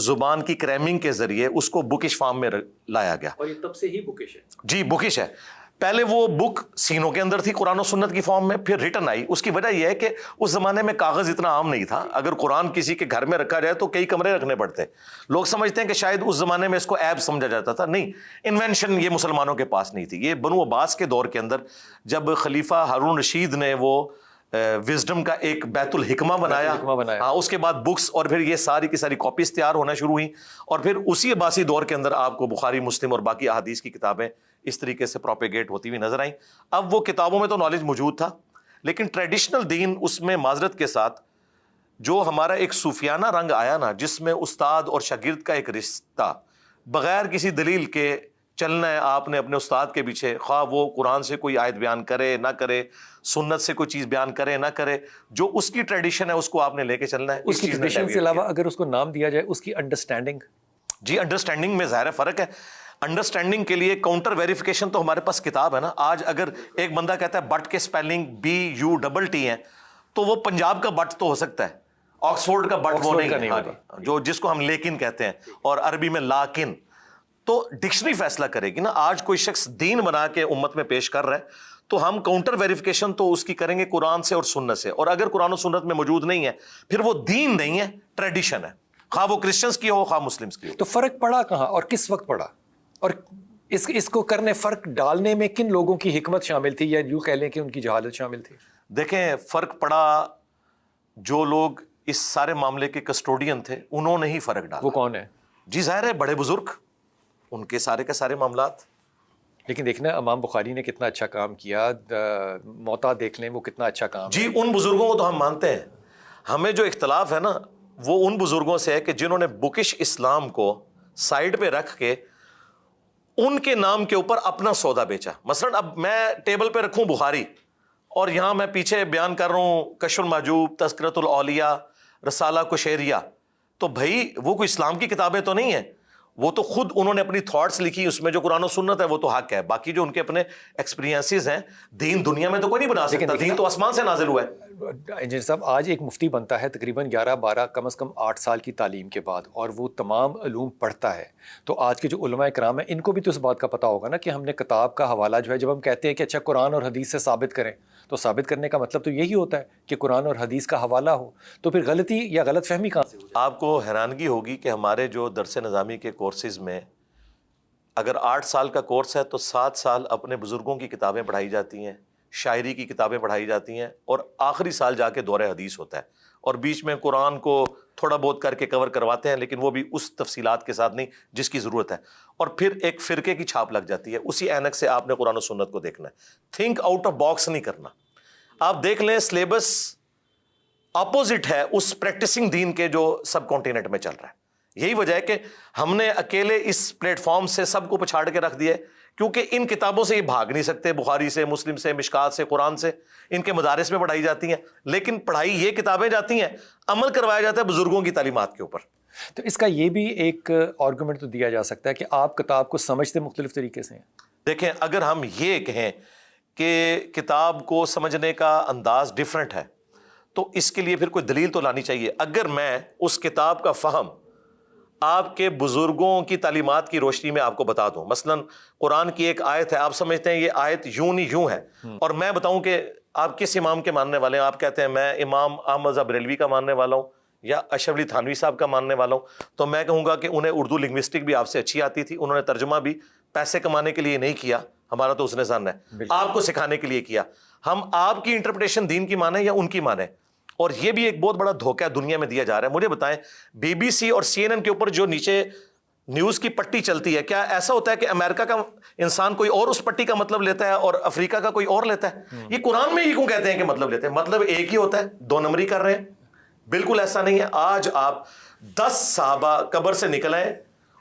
زبان کی کریمنگ کے ذریعے اس کو بکش فارم میں لایا گیا. اور یہ تب سے ہی بکش ہے. جی بکش ہے. پہلے وہ بک سینوں کے اندر تھی قرآن و سنت کی فارم میں, پھر ریٹن آئی. اس کی وجہ یہ ہے کہ اس زمانے میں کاغذ اتنا عام نہیں تھا. اگر قرآن کسی کے گھر میں رکھا جائے تو کئی کمرے رکھنے پڑتے. لوگ سمجھتے ہیں کہ شاید اس زمانے میں اس کو عیب سمجھا جاتا تھا. نہیں, انوینشن یہ مسلمانوں کے پاس نہیں تھی. یہ بنو عباس کے دور کے اندر جب خلیفہ ہارون رشید نے وہ وزڈم کا ایک بیت الحکمہ بنایا, ہاں, اس کے بعد بکس اور پھر یہ ساری کی ساری کاپیز تیار ہونا شروع ہوئیں, اور پھر اسی عباسی دور کے اندر آپ کو بخاری, مسلم اور باقی احادیث کی کتابیں اس طریقے سے پروپیگیٹ ہوتی ہوئی نظر آئیں. اب وہ کتابوں میں تو نالج موجود تھا, لیکن ٹریڈیشنل دین اس میں معذرت کے ساتھ جو ہمارا ایک صوفیانہ رنگ آیا نا, جس میں استاد اور شاگرد کا ایک رشتہ بغیر کسی دلیل کے چلنا ہے آپ نے اپنے استاد کے پیچھے, خواہ وہ قرآن سے کوئی آیت بیان کرے نہ کرے, سنت سے کوئی چیز بیان کرے نہ کرے, جو اس کی ٹریڈیشن ہے اس کو آپ نے لے کے چلنا ہے. اس کی ٹریڈیشن کے علاوہ اگر اس کو نام دیا جائے اس کی انڈرسٹینڈنگ, جی انڈرسٹینڈنگ میں ظاہر فرق ہے. انڈرسٹینڈنگ کے لیے کاؤنٹر ویریفیکیشن تو ہمارے پاس کتاب ہے نا. آج اگر ایک بندہ کہتا ہے بٹ کے سپیلنگ BUTT ہے, تو وہ پنجاب کا بٹ تو ہو سکتا ہے, آکسفورڈ کا بٹ وہ نہیں ہے, جو جس کو ہم لیکن کہتے ہیں, اور عربی میں لاکن. تو ڈکشنری فیصلہ کرے گی نا. آج کوئی شخص دین بنا کے امت میں پیش کر رہا ہے, تو ہم کاؤنٹر ویریفیکیشن تو اس کی کریں گے قرآن سے اور سنت سے. اور اگر قرآن و سنت میں موجود نہیں ہے, پھر وہ دین نہیں ہے, ٹریڈیشن ہے, خواہ وہ کرسچنس کی ہو خواہ مسلمس کی ہو. تو فرق پڑا کہاں اور کس وقت پڑا, اور اس کو کرنے, فرق ڈالنے میں کن لوگوں کی حکمت شامل تھی, یا یوں کہہ لیں کہ ان کی جہالت شامل تھی؟ دیکھیں, فرق پڑا جو لوگ اس سارے معاملے کے کسٹوڈین تھے, انہوں نے ہی فرق ڈالا. وہ کون ہے؟ جی ظاہر ہے بڑے بزرگ, ان کے سارے معاملات. لیکن دیکھنا امام بخاری نے کتنا اچھا کام کیا, موتا دیکھ لیں وہ کتنا اچھا کام. جی ان بزرگوں کو تو ہم مانتے ہیں. ہمیں جو اختلاف ہے نا وہ ان بزرگوں سے ہے کہ جنہوں نے بکش اسلام کو سائڈ پہ رکھ کے ان کے نام کے اوپر اپنا سودا بیچا. مثلا اب میں ٹیبل پہ رکھوں بخاری, اور یہاں میں پیچھے بیان کر رہا ہوں کشف المحجوب, تذکرۃ الاولیاء, رسالہ کشیریہ, تو بھائی وہ کوئی اسلام کی کتابیں تو نہیں ہیں, وہ تو خود انہوں نے اپنی تھاٹس لکھی, اس میں جو قرآن و سنت ہے وہ تو حق ہے. باقی جو ان کے اپنے ایکسپیرینسز ہیں, دین دنیا میں تو کوئی نہیں بنا سکتا, دین تو آسمان سے نازل ہوا ہے. انجینئر صاحب, آج ایک مفتی بنتا ہے تقریباً 11-12 کم از کم 8 سال کی تعلیم کے بعد, اور وہ تمام علوم پڑھتا ہے. تو آج کے جو علماء کرام ہیں ان کو بھی تو اس بات کا پتہ ہوگا نا کہ ہم نے کتاب کا حوالہ جو ہے, جب ہم کہتے ہیں کہ اچھا قرآن اور حدیث سے ثابت کریں, تو ثابت کرنے کا مطلب تو یہی ہوتا ہے کہ قرآن اور حدیث کا حوالہ ہو. تو پھر غلطی یا غلط فہمی کہاں سے ہو جائے؟ آپ کو حیرانگی ہوگی کہ ہمارے جو درس نظامی کے کورسز میں اگر 8 سال کا کورس ہے تو 7 سال اپنے بزرگوں کی کتابیں پڑھائی جاتی ہیں, شاعری کی کتابیں پڑھائی جاتی ہیں, اور آخری سال جا کے دور حدیث ہوتا ہے, اور بیچ میں قرآن کو تھوڑا بہت کر کے کور کرواتے ہیں, لیکن وہ بھی اس تفصیلات کے ساتھ نہیں جس کی ضرورت ہے. اور پھر ایک فرقے کی چھاپ لگ جاتی ہے. اسی اینک سے آپ نے قرآن و سنت کو دیکھنا ہے, تھنک آؤٹ آف باکس نہیں کرنا. آپ دیکھ لیں سلیبس اپوزٹ ہے اس پریکٹسنگ دین کے جو سب کانٹیننٹ میں چل رہا ہے. یہی وجہ ہے کہ ہم نے اکیلے اس پلیٹ فارم سے سب کو پچھاڑ کے رکھ دیا ہے, کیونکہ ان کتابوں سے یہ بھاگ نہیں سکتے, بخاری سے, مسلم سے, مشکات سے, قرآن سے, ان کے مدارس میں پڑھائی جاتی ہیں, لیکن پڑھائی یہ کتابیں جاتی ہیں, عمل کروایا جاتا ہے بزرگوں کی تعلیمات کے اوپر. تو اس کا یہ بھی ایک آرگومنٹ تو دیا جا سکتا ہے کہ آپ کتاب کو سمجھتے مختلف طریقے سے ہیں. دیکھیں, اگر ہم یہ کہیں کہ کتاب کو سمجھنے کا انداز ڈیفرنٹ ہے, تو اس کے لیے پھر کوئی دلیل تو لانی چاہیے. اگر میں اس کتاب کا فہم آپ کے بزرگوں کی تعلیمات کی روشنی میں آپ کو بتا دوں, مثلا قرآن کی ایک آیت ہے, آپ سمجھتے ہیں یہ آیت یوں نہیں یوں ہے, اور میں بتاؤں کہ آپ کس امام کے ماننے والے ہیں, آپ کہتے ہیں میں امام احمد بریلوی کا ماننے والا ہوں یا اشرف علی تھانوی صاحب کا ماننے والا ہوں, تو میں کہوں گا کہ انہیں اردو لنگوسٹک بھی آپ سے اچھی آتی تھی, انہوں نے ترجمہ بھی پیسے کمانے کے لیے نہیں کیا, ہمارا تو اس نے زن ہے, آپ کو سکھانے کے لیے کیا. ہم آپ کی انٹرپریٹیشن دین کی مانیں یا ان کی مانیں. اور یہ بھی ایک بہت بڑا دھوکہ دنیا میں دیا جا رہا ہے. مجھے بتائیں, BBC اور CNN کے اوپر جو نیچے نیوز کی پٹی چلتی ہے, کیا ایسا ہوتا ہے کہ امریکہ کا انسان کوئی اور اس پٹی کا مطلب لیتا ہے اور افریقہ کا کوئی اور لیتا ہے؟ یہ قرآن میں ہی کیوں کہتے ہیں کہ مطلب لیتے ہیں؟ مطلب ایک ہی ہوتا ہے, 2 نمبری کر رہے ہیں. بالکل ایسا نہیں ہے. آج آپ 10 صحابہ قبر سے نکل آئے,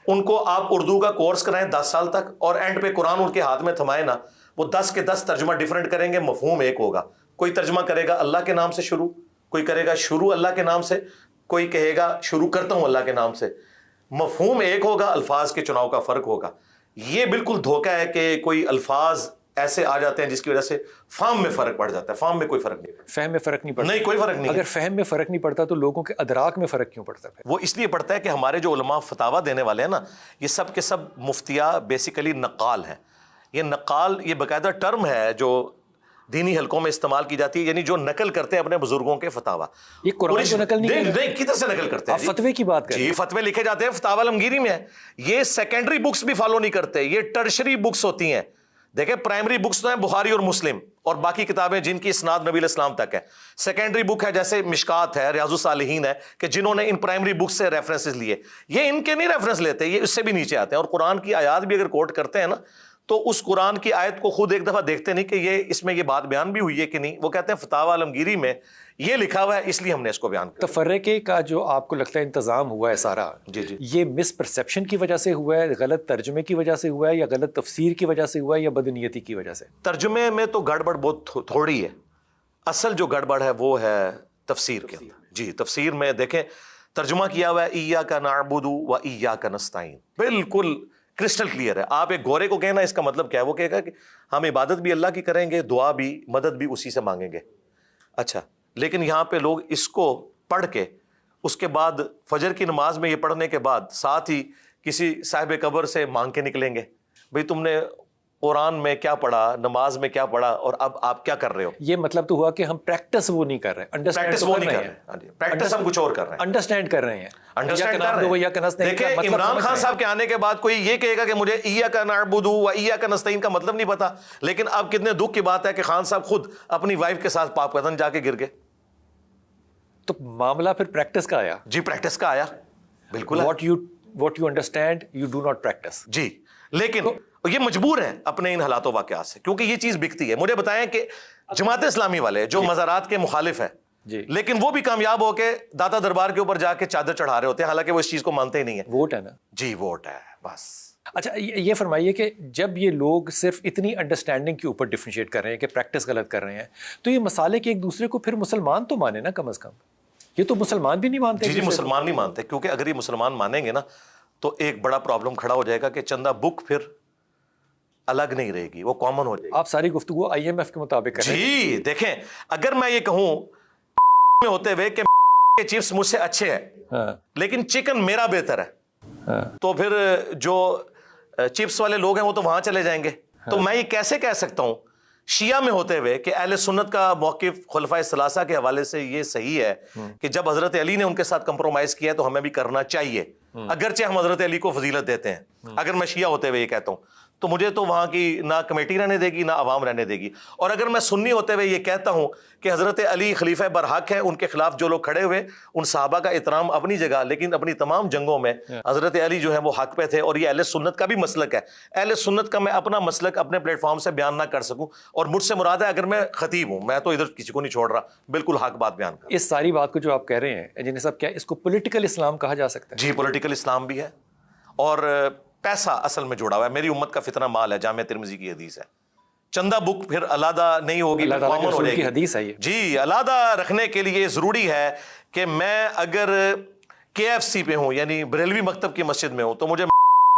ان کو آپ اردو کا کورس کرائیں 10 سال تک, اور اینڈ پہ قرآن ان کے ہاتھ میں تھمائے نا, وہ 10 کے 10 ترجمہ ڈیفرنٹ کریں گے, مفہوم ایک ہوگا. کوئی ترجمہ کرے گا اللہ کے نام سے شروع, کوئی کرے گا شروع اللہ کے نام سے, کوئی کہے گا شروع کرتا ہوں اللہ کے نام سے. مفہوم ایک ہوگا, الفاظ کے چناؤ کا فرق ہوگا. یہ بالکل دھوکہ ہے کہ کوئی الفاظ ایسے آ جاتے ہیں جس کی وجہ سے فہم میں فرق پڑ جاتا ہے. فہم میں کوئی فرق نہیں پڑتا. فہم میں فرق نہیں پڑتا؟ نہیں, کوئی فرق نہیں. اگر فہم میں فرق نہیں پڑتا تو لوگوں کے ادراک میں فرق کیوں پڑتا ہے؟ وہ اس لیے پڑتا ہے کہ ہمارے جو علماء فتاوا دینے والے ہیں نا, یہ سب کے سب مفتیاء بیسیکلی نقال ہیں. یہ نقال یہ باقاعدہ ٹرم ہے جو دینی حلقوں میں استعمال کی جاتی ہے, یعنی جو نقل کرتے ہیں اپنے بزرگوں کے فتاوا. یہ قرآن کو نقل نہیں کدھر سے نقل کرتے ہیں؟ آپ فتوے کی بات کریں. جی فتوے لکھے جاتے ہیں, فتاوا عالمگیری میں ہے. یہ سیکنڈری بکس بھی فالو نہیں کرتے, یہ ٹرشری بکس ہوتی ہیں. دیکھیں پرائمری بکس تو ہیں بخاری اور مسلم اور باقی کتابیں جن کی اسناد نبی علیہ السلام تک ہے. سیکنڈری بک ہے جیسے مشکات ہے, ریاض الصالحین ہے, کہ جنہوں نے ان پرائمری بکس سے ریفرنسز لیے. یہ ان کے نہیں ریفرنس لیتے, یہ اس سے بھی نیچے آتے ہیں. اور قرآن کی آیات بھی اگر کوٹ کرتے ہیں نا تو اس قرآن کی آیت کو خود ایک دفعہ دیکھتے نہیں کہ یہ اس میں یہ بات بیان بھی ہوئی ہے کہ نہیں. وہ کہتے ہیں فتاوا عالمگیری میں یہ لکھا ہوا ہے اس لیے ہم نے اس کو بیان کیا. تفرقے کا جو آپ کو لگتا ہے انتظام ہوا ہے سارا, جی جی, یہ مس پرسیپشن کی وجہ سے ہوا ہے, غلط ترجمے کی وجہ سے ہوا ہے, یا غلط تفسیر کی وجہ سے ہوا ہے, یا بدنیتی کی وجہ سے؟ ترجمے میں تو گڑبڑ بہت تھوڑی ہے. اصل جو گڑبڑ ہے وہ ہے تفسیر کے اندر. جی تفسیر میں دیکھیں ترجمہ کیا ہوا ہے ایاک نعبد و ایاک نستعین, بالکل کرسٹل کلیئر ہے. آپ ایک گورے کو کہنا اس کا مطلب کیا ہے, وہ کہے گا کہ ہم عبادت بھی اللہ کی کریں گے, دعا بھی, مدد بھی اسی سے مانگیں گے. اچھا, لیکن یہاں پہ لوگ اس کو پڑھ کے اس کے بعد فجر کی نماز میں یہ پڑھنے کے بعد ساتھ ہی کسی صاحب قبر سے مانگ کے نکلیں گے, بھئی تم نے قرآن میں کیا پڑھا, نماز میں کیا پڑھا, اور اب آپ کیا کر رہے ہو. یہ مطلب تو ہوا کہ ہم پریکٹس وہ نہیں کر رہے, پریکٹس وہ نہیں کر رہے, پریکٹس ہم کچھ اور کر رہے ہیں, انڈرسٹینڈ کر رہے ہیں. انڈرسٹینڈ کر رہے ہیں. دیکھیں عمران خان صاحب کے آنے کے بعد کوئی یہ کہے گا کہ مجھے ایاک نعبد و ایاک نستعین کا مطلب نہیں پتا, لیکن اب کتنے دکھ کی بات ہے کہ خان صاحب خود اپنی وائف کے ساتھ پاک پتن جا کے گر گئے. تو معاملہ پھر پریکٹس کا آیا. جی پریکٹس کا آیا, بالکل. What you understand you do not practice. جی لیکن یہ مجبور ہیں اپنے ان حالات و واقعات سے, کیونکہ یہ چیز بکتی ہے. مجھے بتائیں کہ جماعت اسلامی والے جو مزارات کے مخالف ہیں, لیکن وہ بھی کامیاب ہو کے داتا دربار کے اوپر جا کے چادر چڑھا رہے ہوتے ہیں, حالانکہ وہ اس چیز کو مانتے ہی نہیں ہیں. ووٹ ہے نا. جی ووٹ ہے بس. اچھا یہ فرمائیے کہ جب یہ لوگ صرف اتنی انڈرسٹینڈنگ کے اوپر ڈیفرینشیٹ کر رہے ہیں کہ پریکٹس غلط کر رہے ہیں, تو یہ مسالے کے ایک دوسرے کو پھر مسلمان تو مانے نا کم از کم. یہ تو مسلمان بھی نہیں مانتے. جی مسلمان نہیں مانتے, کیونکہ اگر یہ مسلمان مانیں گے نا تو ایک بڑا پرابلم کھڑا ہو جائے گا کہ چندہ بک پھر الگ نہیں رہے گی, وہ کامن ہو جائے گی. آپ ساری گفتگو IMF کے مطابق کر رہے ہیں. جی دیکھیں اگر میں یہ کہوں میں ہوتے ہوئے کہ چپس مجھ سے اچھے ہیں لیکن چکن میرا بہتر ہے, تو پھر جو چپس والے لوگ ہیں وہ تو وہاں چلے جائیں گے. تو میں یہ کیسے کہہ سکتا ہوں شیعہ میں ہوتے ہوئے کہ اہل سنت کا موقف خلفائے ثلاثہ کے حوالے سے یہ صحیح ہے کہ جب حضرت علی نے ان کے ساتھ کمپرومائز کیا تو ہمیں بھی کرنا چاہیے, اگرچہ ہم حضرت علی کو فضیلت دیتے ہیں. اگر میں شیعہ ہوتے ہوئے یہ کہتا ہوں تو مجھے تو وہاں کی نہ کمیٹی رہنے دے گی نہ عوام رہنے دے گی. اور اگر میں سنی ہوتے ہوئے یہ کہتا ہوں کہ حضرت علی خلیفہ برحق ہیں, ان کے خلاف جو لوگ کھڑے ہوئے ان صحابہ کا احترام اپنی جگہ, لیکن اپنی تمام جنگوں میں حضرت علی جو ہے وہ حق پہ تھے, اور یہ اہل سنت کا بھی مسلک ہے. اہل سنت کا میں اپنا مسلک اپنے پلیٹ فارم سے بیان نہ کر سکوں, اور مجھ سے مراد ہے اگر میں خطیب ہوں, میں تو ادھر کسی کو نہیں چھوڑ رہا, بالکل حق بات بیان کر. اس ساری بات کو جو آپ کہہ رہے ہیں جنہیں صاحب, کیا اس کو پولیٹیکل اسلام کہا جا سکتا ہے؟ جی پولیٹیکل اسلام بھی ہے, اور پیسہ اصل میں جوڑا ہوا ہے. میری امت کا فتنہ مال ہے, جامع ترمذی کی حدیث ہے. چندہ بک پھر علیحدہ نہیں ہوگی, کامن ہو جائے گی. حدیث ہے یہ. جی علیحدہ رکھنے کے لیے ضروری ہے کہ میں اگر KFC پہ ہوں یعنی بریلوی مکتب کی مسجد میں ہوں تو مجھے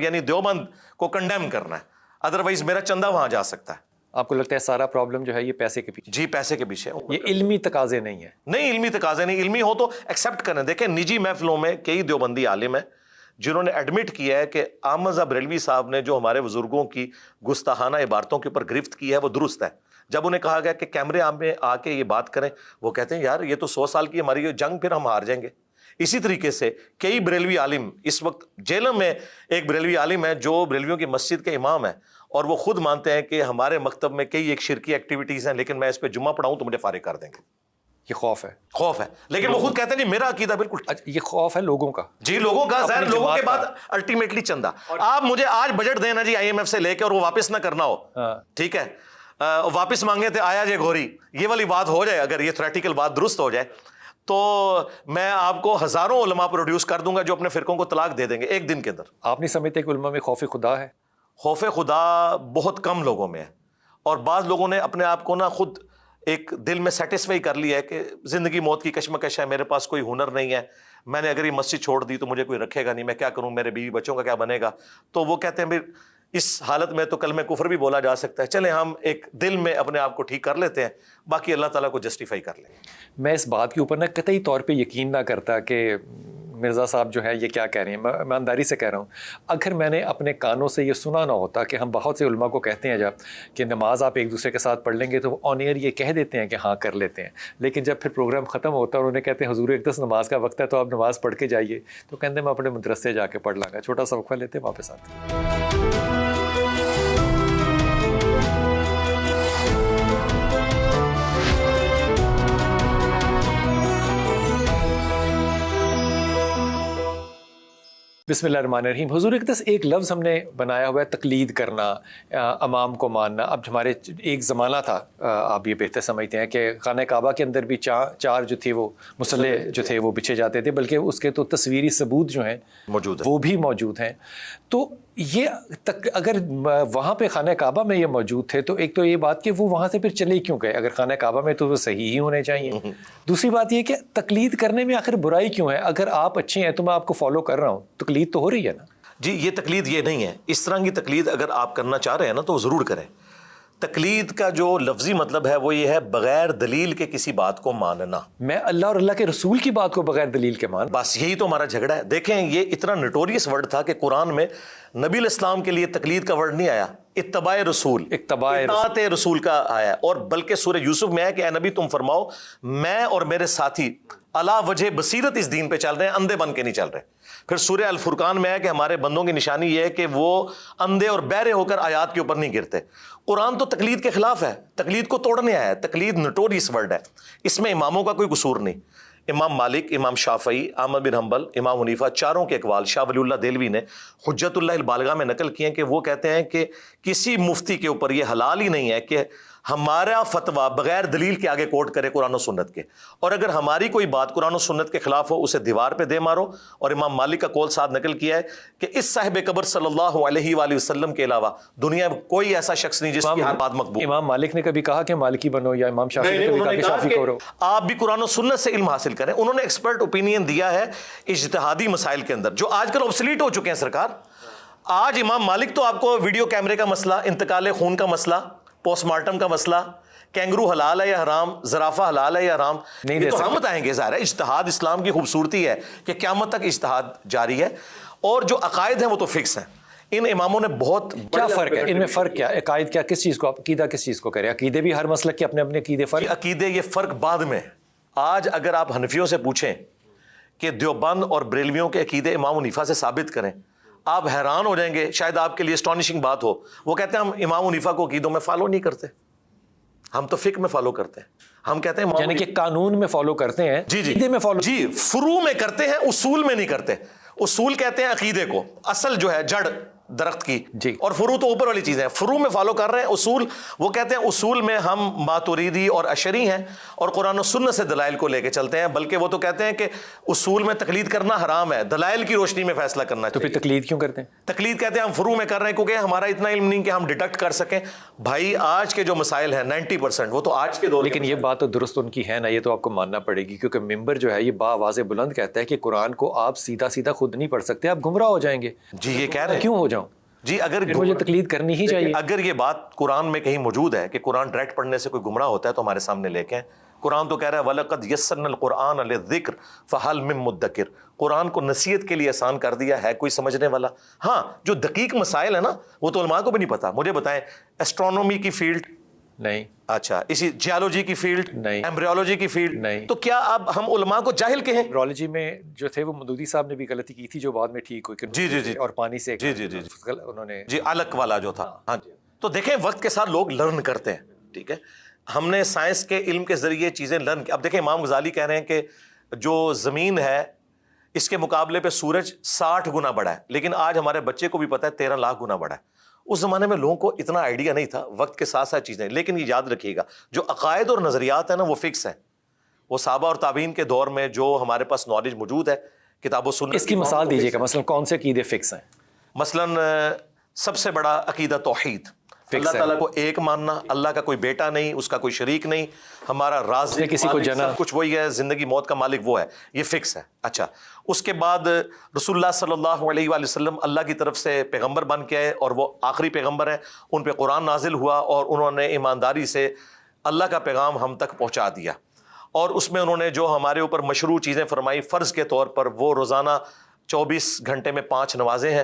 یعنی دیوبند کو کنڈیم کرنا ہے, ادروائز میرا چندہ وہاں جا سکتا ہے. آپ کو لگتا ہے سارا پرابلم جو ہے یہ پیسے کے پیچھے؟ جی پیسے کے پیچھے. یہ علمی تقاضے نہیں ہے. نہیں علمی تقاضے نہیں, علمی ہو تو ایکسیپٹ کریں. دیکھیں نجی محفلوں میں کئی دیوبندی عالم ہیں جنہوں نے ایڈمٹ کیا ہے کہ احمد بریلوی صاحب نے جو ہمارے بزرگوں کی گستاخانہ عبارتوں کے اوپر گرفت کی ہے وہ درست ہے. جب انہیں کہا گیا کہ کیمرے میں آ کے یہ بات کریں, وہ کہتے ہیں یار یہ تو 100 سال کی ہماری جنگ, پھر ہم ہار جائیں گے. اسی طریقے سے کئی بریلوی عالم اس وقت جیلوں میں, ایک بریلوی عالم ہے جو بریلویوں کی مسجد کے امام ہے, اور وہ خود مانتے ہیں کہ ہمارے مکتب میں کئی ایک شرکی ایکٹیویٹیز ہیں, لیکن میں اس پہ جمعہ پڑھاؤں تو مجھے فارغ کر دیں گے. یہ خوف ہے. خوف ہے, لیکن وہ خود کہتے ہیں جی میرا عقیدہ بالکل. یہ خوف ہے لوگوں کا. جی لوگوں کا, ظاہر لوگوں کے بعد الٹیمیٹلی چندہ. آپ مجھے آج بجٹ دینا جی IMF سے لے کے, اور وہ واپس نہ کرنا ہو, ٹھیک ہے, واپس مانگے تھے آیا جے گھوری, یہ والی بات ہو جائے, اگر یہ تھریٹیکل بات درست ہو جائے تو میں آپ کو ہزاروں علماء پروڈیوس کر دوں گا جو اپنے فرقوں کو طلاق دے دیں گے ایک دن کے اندر. آپ نہیں سمجھتے کہ علماء میں خوف خدا ہے؟ خوف خدا بہت کم لوگوں میں ہے, اور بعض لوگوں نے اپنے آپ کو نا خود ایک دل میں سیٹسفائی کر لیا ہے کہ زندگی موت کی کشمکش ہے, میرے پاس کوئی ہنر نہیں ہے, میں نے اگر یہ مسجد چھوڑ دی تو مجھے کوئی رکھے گا نہیں, میں کیا کروں, میرے بیوی بچوں کا کیا بنے گا. تو وہ کہتے ہیں اس حالت میں تو کلمہ کفر بھی بولا جا سکتا ہے. چلیں ہم ایک دل میں اپنے آپ کو ٹھیک کر لیتے ہیں, باقی اللہ تعالیٰ کو جسٹیفائی کر لیں. میں اس بات کے اوپر نا قطعی طور پہ یقین نہ کرتا کہ مرزا صاحب جو ہے یہ کیا کہہ رہے ہیں. میں ایمانداری سے کہہ رہا ہوں, اگر میں نے اپنے کانوں سے یہ سنا نہ ہوتا کہ ہم بہت سے علماء کو کہتے ہیں جب کہ نماز آپ ایک دوسرے کے ساتھ پڑھ لیں گے تو وہ آن ایئر یہ کہہ دیتے ہیں کہ ہاں کر لیتے ہیں, لیکن جب پھر پروگرام ختم ہوتا ہے اور انہیں کہتے ہیں حضور ایک دس نماز کا وقت ہے تو آپ نماز پڑھ کے جائیے, تو کہتے ہیں میں اپنے مدرسے جا کے پڑھ لوں گا. چھوٹا سا وقفہ لیتے ہیں, واپس آتے ہیں. بسم اللہ الرحمن الرحیم. حضور اقدس ایک لفظ ہم نے بنایا ہوا ہے تقلید کرنا, امام کو ماننا. اب ہمارے ایک زمانہ تھا, آپ یہ بہتر سمجھتے ہیں کہ خانہ کعبہ کے اندر بھی چار جو تھے وہ مصلے جو تھے وہ بچھے جاتے تھے, بلکہ اس کے تو تصویری ثبوت جو ہیں موجود وہ بھی موجود ہیں. تو یہ اگر وہاں پہ خانہ کعبہ میں یہ موجود تھے تو ایک تو یہ بات کہ وہ وہاں سے پھر چلے کیوں گئے؟ اگر خانہ کعبہ میں تو وہ صحیح ہی ہونے چاہیے. دوسری بات یہ کہ تقلید کرنے میں آخر برائی کیوں ہے؟ اگر آپ اچھے ہیں تو میں آپ کو فالو کر رہا ہوں, تقلید تو ہو رہی ہے نا. جی یہ تقلید یہ نہیں ہے. اس طرح کی تقلید اگر آپ کرنا چاہ رہے ہیں نا تو ضرور کریں. تقلید کا جو لفظی مطلب ہے وہ یہ ہے بغیر دلیل کے کسی بات کو ماننا. میں اللہ اور اللہ کے رسول کی بات کو بغیر دلیل کے مان, بس یہی تو ہمارا جھگڑا ہے. دیکھیں یہ اتنا نٹوریس ورڈ تھا کہ قرآن میں نبی علیہ السلام کے لیے تقلید کا ورڈ نہیں آیا, اتباع رسول, اطاعت رسول کا آیا. اور بلکہ سورہ یوسف میں ہے کہ اے نبی تم فرماؤ میں اور میرے ساتھی علا وجہ بصیرت اس دین پہ چل رہے ہیں, اندھے بن کے نہیں چل رہے. پھر سورہ الفرقان میں ہے کہ ہمارے بندوں کی نشانی یہ ہے کہ وہ اندھے اور بہرے ہو کر آیات کے اوپر نہیں گرتے. قرآن تو تقلید کے خلاف ہے, تقلید کو توڑنے آیا ہے. تقلید نٹوریس ورڈ ہے, اس میں اماموں کا کوئی قصور نہیں. امام مالک, امام شافعی, احمد بن حنبل, امام حنیفہ, چاروں کے اقوال شاہ ولی اللہ دہلوی نے حجت اللہ البالغہ میں نقل کیے ہیں کہ وہ کہتے ہیں کہ کسی مفتی کے اوپر یہ حلال ہی نہیں ہے کہ ہمارا فتویٰ بغیر دلیل کے آگے کوٹ کرے قرآن و سنت کے, اور اگر ہماری کوئی بات قرآن و سنت کے خلاف ہو اسے دیوار پہ دے مارو. اور امام مالک کا قول ساتھ نقل کیا ہے کہ اس صاحب قبر صلی اللہ علیہ وآلہ وسلم کے علاوہ دنیا میں کوئی ایسا شخص نہیں جس کی ہر بات مقبول. امام مالک نے کبھی کہا کہ مالکی بنو, یا امام شافعی نے کبھی کہا کہ شافعی کرو. آپ بھی قرآن و سنت سے علم حاصل کریں. انہوں نے ایکسپرٹ اوپینین دیا ہے اجتہادی مسائل کے اندر جو آج کل obsolete ہو چکے ہیں. سرکار آج امام مالک تو آپ کو ویڈیو کیمرے کا مسئلہ, انتقال خون کا مسئلہ, پوسٹ مارٹم کا مسئلہ, کینگرو حلال ہے یا حرام, زرافہ حلال ہے یا حرام, نہیں تو ہم بتائیں گے. ظاہر ہے اجتہاد اسلام کی خوبصورتی ہے کہ قیامت تک اجتہاد جاری ہے, اور جو عقائد ہیں وہ تو فکس ہیں. ان اماموں نے بہت کیا فرق ہے ان میں؟ فرق کیا عقائد کیا کس چیز کو عقیدہ کس چیز کو کرے؟ عقیدے بھی ہر مسلک کے اپنے اپنے عقیدے فرق. عقیدے یہ فرق بعد میں. آج اگر آپ حنفیوں سے پوچھیں کہ دیوبند اور بریلویوں کے عقیدے امام حنیفہ سے ثابت کریں, آپ حیران ہو جائیں گے. شاید آپ کے لیے اسٹانشنگ بات ہو. وہ کہتے ہیں ہم امام حنیفہ کو عقیدوں میں فالو نہیں کرتے, ہم تو فقہ میں فالو کرتے ہیں. ہم کہتے ہیں یعنی کہ قانون میں فالو کرتے ہیں, جی عقیدے میں فالو, جی فروع میں کرتے ہیں, اصول میں نہیں کرتے. اصول کہتے ہیں عقیدے کو, اصل جو ہے جڑ درخت کی, جی, اور فروع تو اوپر والی چیزیں ہیں. فروع میں فالو کر رہے ہیں, اصول وہ کہتے ہیں اصول میں ہم ماتوریدی اور اشعری ہیں اور قرآن و سنت سے دلائل کو لے کے چلتے ہیں. بلکہ وہ تو کہتے ہیں کہ اصول میں تقلید کرنا حرام ہے, دلائل کی روشنی میں فیصلہ کرنا تو چاہیے. پھر تقلید کیوں کرتے ہیں؟ تقلید کہتے ہیں ہم فروع میں کر رہے ہیں کیونکہ ہمارا اتنا علم نہیں کہ ہم ڈیٹیکٹ کر سکیں. بھائی آج کے جو مسائل ہیں 90% وہ تو آج کے دور, لیکن یہ بات تو درست ان کی ہے نا, یہ تو آپ کو ماننا پڑے گی, کیونکہ ممبر جو ہے یہ باواضح بلند کہتا ہے کہ قرآن کو آپ سیدھا سیدھا خود نہیں پڑھ سکتے, آپ گمراہ ہو جائیں گے. جی یہ کہہ رہے ہیں. کیوں ہو جاؤں؟ جی اگر مجھے تقلید کرنی ہی چاہیے. اگر یہ بات قرآن میں کہیں موجود ہے کہ قرآن ڈائریکٹ پڑھنے سے کوئی گمراہ ہوتا ہے تو ہمارے سامنے لے کے ہیں. قرآن تو کہہ رہا ہے وَلَقَدْ يَسَّرْنَا الْقُرْآنَ لِلذِّكْرِ فَهَلْ مِن مُدَّكِرٍ. قرآن کو نصیحت کے لیے آسان کر دیا ہے, کوئی سمجھنے والا؟ ہاں جو دقیق مسائل ہیں نا وہ تو علماء کو بھی نہیں پتا. مجھے بتائیں ایسٹرونومی کی فیلڈ نہیں, اچھا اسی جیولوجی کی فیلڈ نہیں, ایمبریولوجی کی فیلڈ نہیں, تو کیا اب ہم علماء کو جاہل کہیں؟ ایمبریولوجی میں جو تھے وہ مودودی صاحب نے بھی غلطی کی تھی جو بعد میں ٹھیک ہوئی. جی جی جی, اور پانی سے جی جی جی انہوں نے جی الک والا جو تھا. ہاں جی, تو دیکھیں وقت کے ساتھ لوگ لرن کرتے ہیں. ٹھیک ہے, ہم نے سائنس کے علم کے ذریعے چیزیں لرن کی. اب دیکھیں امام غزالی کہہ رہے ہیں کہ جو زمین ہے اس کے مقابلے پہ سورج 60 گنا بڑا ہے, لیکن آج ہمارے بچے کو بھی پتا ہے 13 لاکھ گنا بڑا ہے. اس زمانے میں لوگوں کو اتنا آئیڈیا نہیں تھا, وقت کے ساتھ ساتھ چیزیں. لیکن یہ یاد رکھیے گا جو عقائد اور نظریات ہیں نا وہ فکس ہیں. وہ صحابہ اور تابعین کے دور میں جو ہمارے پاس نالج موجود ہے کتاب و سنت, اس کی مثال دیجیے گا. مثلا کون سے عقیدے فکس ہیں؟ مثلا سب سے بڑا عقیدہ توحید, اللہ تعالیٰ کو ایک ماننا, اللہ کا کوئی بیٹا نہیں, اس کا کوئی شریک نہیں, ہمارا رازق کسی کو جنا, سب کچھ وہی ہے, زندگی موت کا مالک وہ ہے, یہ فکس ہے. اچھا, اس کے بعد رسول اللہ صلی اللہ علیہ وآلہ وسلم اللہ کی طرف سے پیغمبر بن کے آئے, اور وہ آخری پیغمبر ہیں, ان پہ قرآن نازل ہوا, اور انہوں نے ایمانداری سے اللہ کا پیغام ہم تک پہنچا دیا. اور اس میں انہوں نے جو ہمارے اوپر مشروع چیزیں فرمائی فرض کے طور پر, وہ روزانہ 24 گھنٹے میں 5 نمازیں ہیں,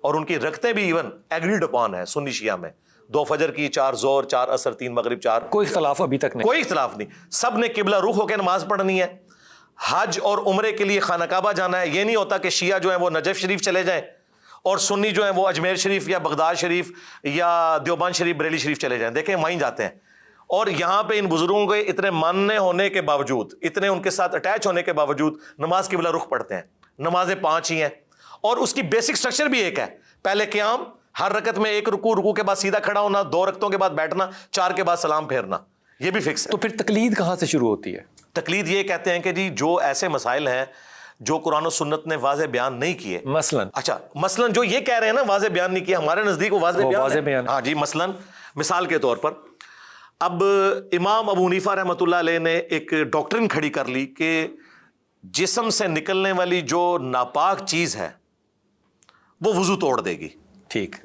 اور ان کی رکھتے بھی ایون ایگریڈ اپون ہے سنی شیعہ میں, 2 فجر کی, 4 ظہر, 4 عصر, 3 مغرب, 4, کوئی اختلاف ابھی تک نہیں, کوئی اختلاف نہیں. سب نے قبلہ رخ ہو کے نماز پڑھنی ہے. حج اور عمرے کے لیے خانہ کعبہ جانا ہے. یہ نہیں ہوتا کہ شیعہ جو ہیں وہ نجف شریف چلے جائیں, اور سنی جو ہیں وہ اجمیر شریف یا بغداد شریف یا دیوبند شریف, بریلی شریف چلے جائیں. دیکھیں وہیں جاتے ہیں, اور یہاں پہ ان بزرگوں کے اتنے ماننے ہونے کے باوجود, اتنے ان کے ساتھ اٹیچ ہونے کے باوجود نماز قبلہ رخ پڑھتے ہیں. نمازیں 5 ہی ہیں, اور اس کی بیسک سٹرکچر بھی ایک ہے. پہلے قیام, ہر رکعت میں 1 رکوع, رکوع کے بعد سیدھا کھڑا ہونا, 2 رکعتوں کے بعد بیٹھنا, 4 کے بعد سلام پھیرنا, یہ بھی فکس ہے. تو پھر تقلید کہاں سے شروع ہوتی ہے؟ تقلید یہ کہتے ہیں کہ جی جو ایسے مسائل ہیں جو قرآن و سنت نے واضح بیان نہیں کیے, مثلاً اچھا مثلاً جو یہ کہہ رہے ہیں نا واضح بیان نہیں کیا, ہمارے نزدیک وہ واضح بیان ہے. ہاں جی, مثلاً مثال کے طور پر اب امام ابو حنیفہ رحمۃ اللہ علیہ نے ایک ڈاکٹرن کھڑی کر لی کہ جسم سے نکلنے والی جو ناپاک چیز ہے وہ وضو توڑ دے گی. ٹھیک.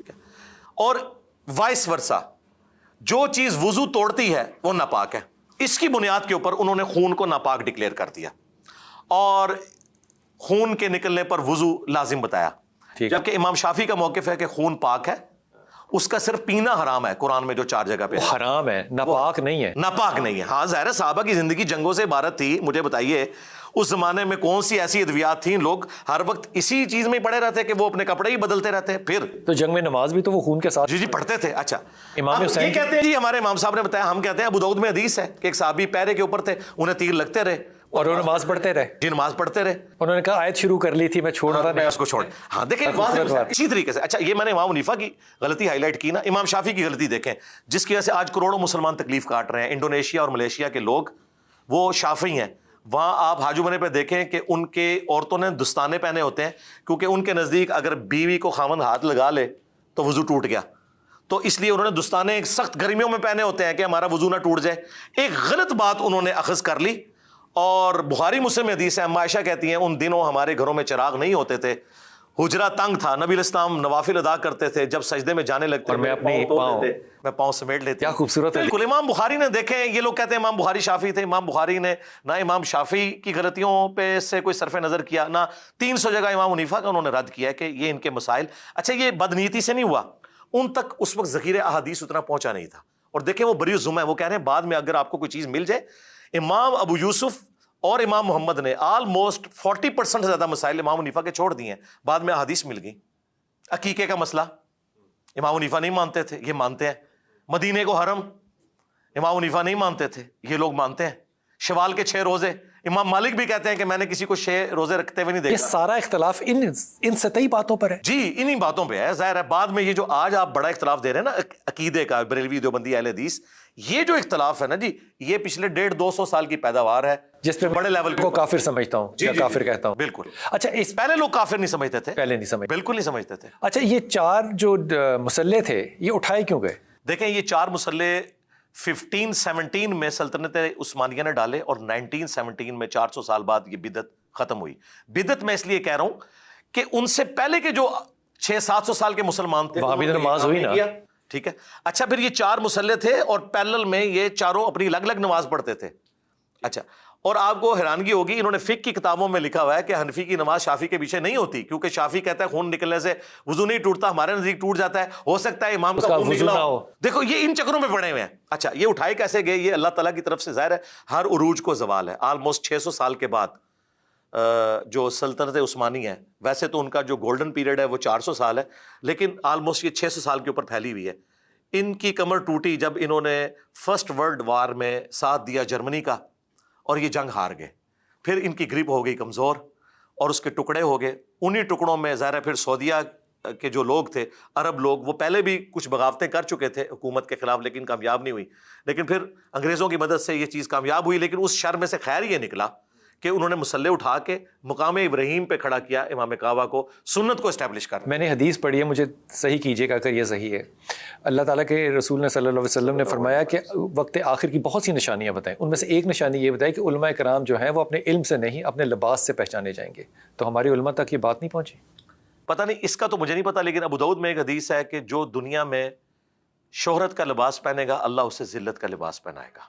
اور وائس ورسا, جو چیز وضو توڑتی ہے وہ ناپاک ہے. اس کی بنیاد کے اوپر انہوں نے خون کو ناپاک ڈکلیئر کر دیا, اور خون کے نکلنے پر وضو لازم بتایا. جبکہ امام شافعی کا موقف ہے کہ خون پاک ہے, اس کا صرف پینا حرام ہے. قرآن میں جو 4 جگہ پہ حرام ہے, ناپاک نہیں ہے. ناپاک نہیں ہے. ہاں ظاہر ہے, صحابہ کی زندگی جنگوں سے عبارت تھی. مجھے بتائیے اس زمانے میں کون سی ایسی ادویات تھیں, لوگ ہر وقت اسی چیز میں ہی پڑے رہتے کہ وہ اپنے کپڑے ہی بدلتے رہتے. پھر تو جنگ میں نماز بھی تو وہ خون کے ساتھ جی پڑھتے تھے. اچھا, امام یہ حسین کہتے ہیں جی ہمارے امام صاحب نے بتایا, ہم کہتے ہیں ابو داؤد میں حدیث ہے کہ ایک صحابی پیرے کے اوپر تھے, انہیں تیر لگتے رہے اور وہ نماز پڑھتے رہے. جی نماز پڑھتے رہے. انہوں نے کہا آیت شروع کر لی تھی, میں چھوڑ رہا میں اس کو چھوڑ. ہاں دیکھیں اسی طریقے سے. اچھا, یہ میں نے امام حنیفہ کی غلطی ہائی لائٹ کی نا. امام شافعی کی غلطی دیکھیں, جس کی وجہ سے آج کروڑوں مسلمان تکلیف کاٹ رہے ہیں. انڈونیشیا اور ملیشیا کے لوگ وہ شافعی ہیں. وہاں آپ حاج عمرے پہ دیکھیں کہ ان کے عورتوں نے دستانے پہنے ہوتے ہیں, کیونکہ ان کے نزدیک اگر بیوی کو خاوند ہاتھ لگا لے تو وضو ٹوٹ گیا, تو اس لیے انہوں نے دستانے سخت گرمیوں میں پہنے ہوتے ہیں کہ ہمارا وضو نہ ٹوٹ جائے. ایک غلط بات انہوں نے اخذ کر لی, اور بخاری مسلم حدیث ہے, اما عائشہ کہتی ہیں ان دنوں ہمارے گھروں میں چراغ نہیں ہوتے تھے, حجرہ تنگ تھا, نبی علیہ السلام نوافل ادا کرتے تھے, جب سجدے میں جانے لگتے میں پاؤں سمیٹ لیتے. کیا خوبصورت ہے. بالکل. امام بخاری نے دیکھیں, یہ لوگ کہتے ہیں امام بخاری شافعی تھے, امام بخاری نے نہ امام شافعی کی غلطیوں پہ سے کوئی صرف نظر کیا, نہ 300 جگہ امام حنیفہ کا انہوں نے رد کیا کہ یہ ان کے مسائل. اچھا, یہ بدنیتی سے نہیں ہوا, ان تک اس وقت ذخیرہ احادیث اتنا پہنچا نہیں تھا. اور دیکھیں وہ بری الذمہ ہے, وہ کہہ رہے ہیں بعد میں اگر آپ کو کوئی چیز مل جائے. امام ابو یوسف اور امام محمد نے آلموسٹ 40% سے زیادہ مسائل امام حنیفہ کے چھوڑ دیے ہیں, بعد میں احادیث مل گئی. عقیقے کا مسئلہ امام حنیفہ نہیں مانتے تھے, یہ مانتے ہیں. مدینے کو حرم امام حنیفہ نہیں مانتے تھے, یہ لوگ مانتے ہیں. شوال کے 6 روزے امام مالک بھی کہتے ہیں کہ میں نے کسی کو 6 روزے رکھتے ہوئے نہیں دیکھا. یہ سارا اختلاف ان سطحی باتوں پر ہے. جی انہی باتوں پہ ہے. ظاہر ہے بعد میں یہ جو آج آپ بڑا اختلاف دے رہے ہیں نا عقیدے کا, بریلوی دیوبندی اہل حدیث, یہ جو اختلاف ہے نا جی, یہ پچھلے 150-200 سال کی پیداوار ہے, جس پہ بڑے لیول کو کافر سمجھتا ہوں یا کافر کہتا ہوں. بالکل. اچھا, اس پہلے لوگ کافر نہیں سمجھتے تھے, پہلے نہیں سمجھتے, بالکل نہیں سمجھتے تھے. اچھا, یہ 4 جو مسلح تھے یہ اٹھائے کیوں گئے؟ دیکھیں یہ 4 مسلح 1517 میں سلطنت عثمانیہ نے ڈالے, اور 1917 میں 400 سال بعد یہ بدعت ختم ہوئی. بدعت میں اس لیے کہہ رہا ہوں کہ ان سے پہلے کے جو 600-700 سال کے مسلمان تھے وہاں بھی نماز ہوئی نا. ٹھیک ہے. اچھا, پھر یہ 4 مسلح تھے, اور پیرلل میں یہ چاروں اپنی الگ الگ نماز پڑھتے تھے. اچھا, اور آپ کو حیرانگی ہوگی, انہوں نے فقہ کی کتابوں میں لکھا ہوا ہے کہ حنفی کی نماز شافعی کے پیچھے نہیں ہوتی, کیونکہ شافعی کہتا ہے خون نکلنے سے وضو نہیں ٹوٹتا, ہمارے نزدیک ٹوٹ جاتا ہے, ہو سکتا ہے امام کا خون نکلا ہو. دیکھو یہ ان چکروں میں پڑے ہوئے ہیں. اچھا, یہ اٹھائے کیسے گئے؟ یہ اللہ تعالیٰ کی طرف سے ظاہر ہے ہر عروج کو زوال ہے. آلموسٹ 600 سال کے بعد جو سلطنت عثمانی ہے, ویسے تو ان کا جو گولڈن پیریڈ ہے وہ 400 سال ہے, لیکن آلموسٹ یہ 600 سال کے اوپر پھیلی ہوئی ہے. ان کی کمر ٹوٹی جب انہوں نے فرسٹ ورلڈ وار میں ساتھ دیا جرمنی کا, اور یہ جنگ ہار گئے. پھر ان کی گریپ ہو گئی کمزور, اور اس کے ٹکڑے ہو گئے. انہی ٹکڑوں میں ظاہر ہے پھر سعودیہ کے جو لوگ تھے, عرب لوگ, وہ پہلے بھی کچھ بغاوتیں کر چکے تھے حکومت کے خلاف, لیکن کامیاب نہیں ہوئی. لیکن پھر انگریزوں کی مدد سے یہ چیز کامیاب ہوئی, لیکن اس شر میں سے خیر یہ نکلا کہ انہوں نے مسلح اٹھا کے مقام ابراہیم پہ کھڑا کیا امام کعبہ کو، سنت کو اسٹیبلش کر. میں نے حدیث پڑھی ہے، مجھے صحیح کیجیے گا اگر یہ صحیح ہے. اللہ تعالیٰ کے رسول نے صلی اللہ علیہ وسلم نے فرمایا کہ وقت آخر کی بہت سی نشانیاں بتائیں، ان میں سے ایک نشانی یہ بتائی کہ علماء کرام جو ہیں وہ اپنے علم سے نہیں اپنے لباس سے پہچانے جائیں گے. تو ہماری علماء تک یہ بات نہیں پہنچی؟ پتہ نہیں، اس کا تو مجھے نہیں پتا، لیکن ابو داؤد میں ایک حدیث ہے کہ جو دنیا میں شہرت کا لباس پہنے گا اللہ اسے ذلت کا لباس پہنائے گا.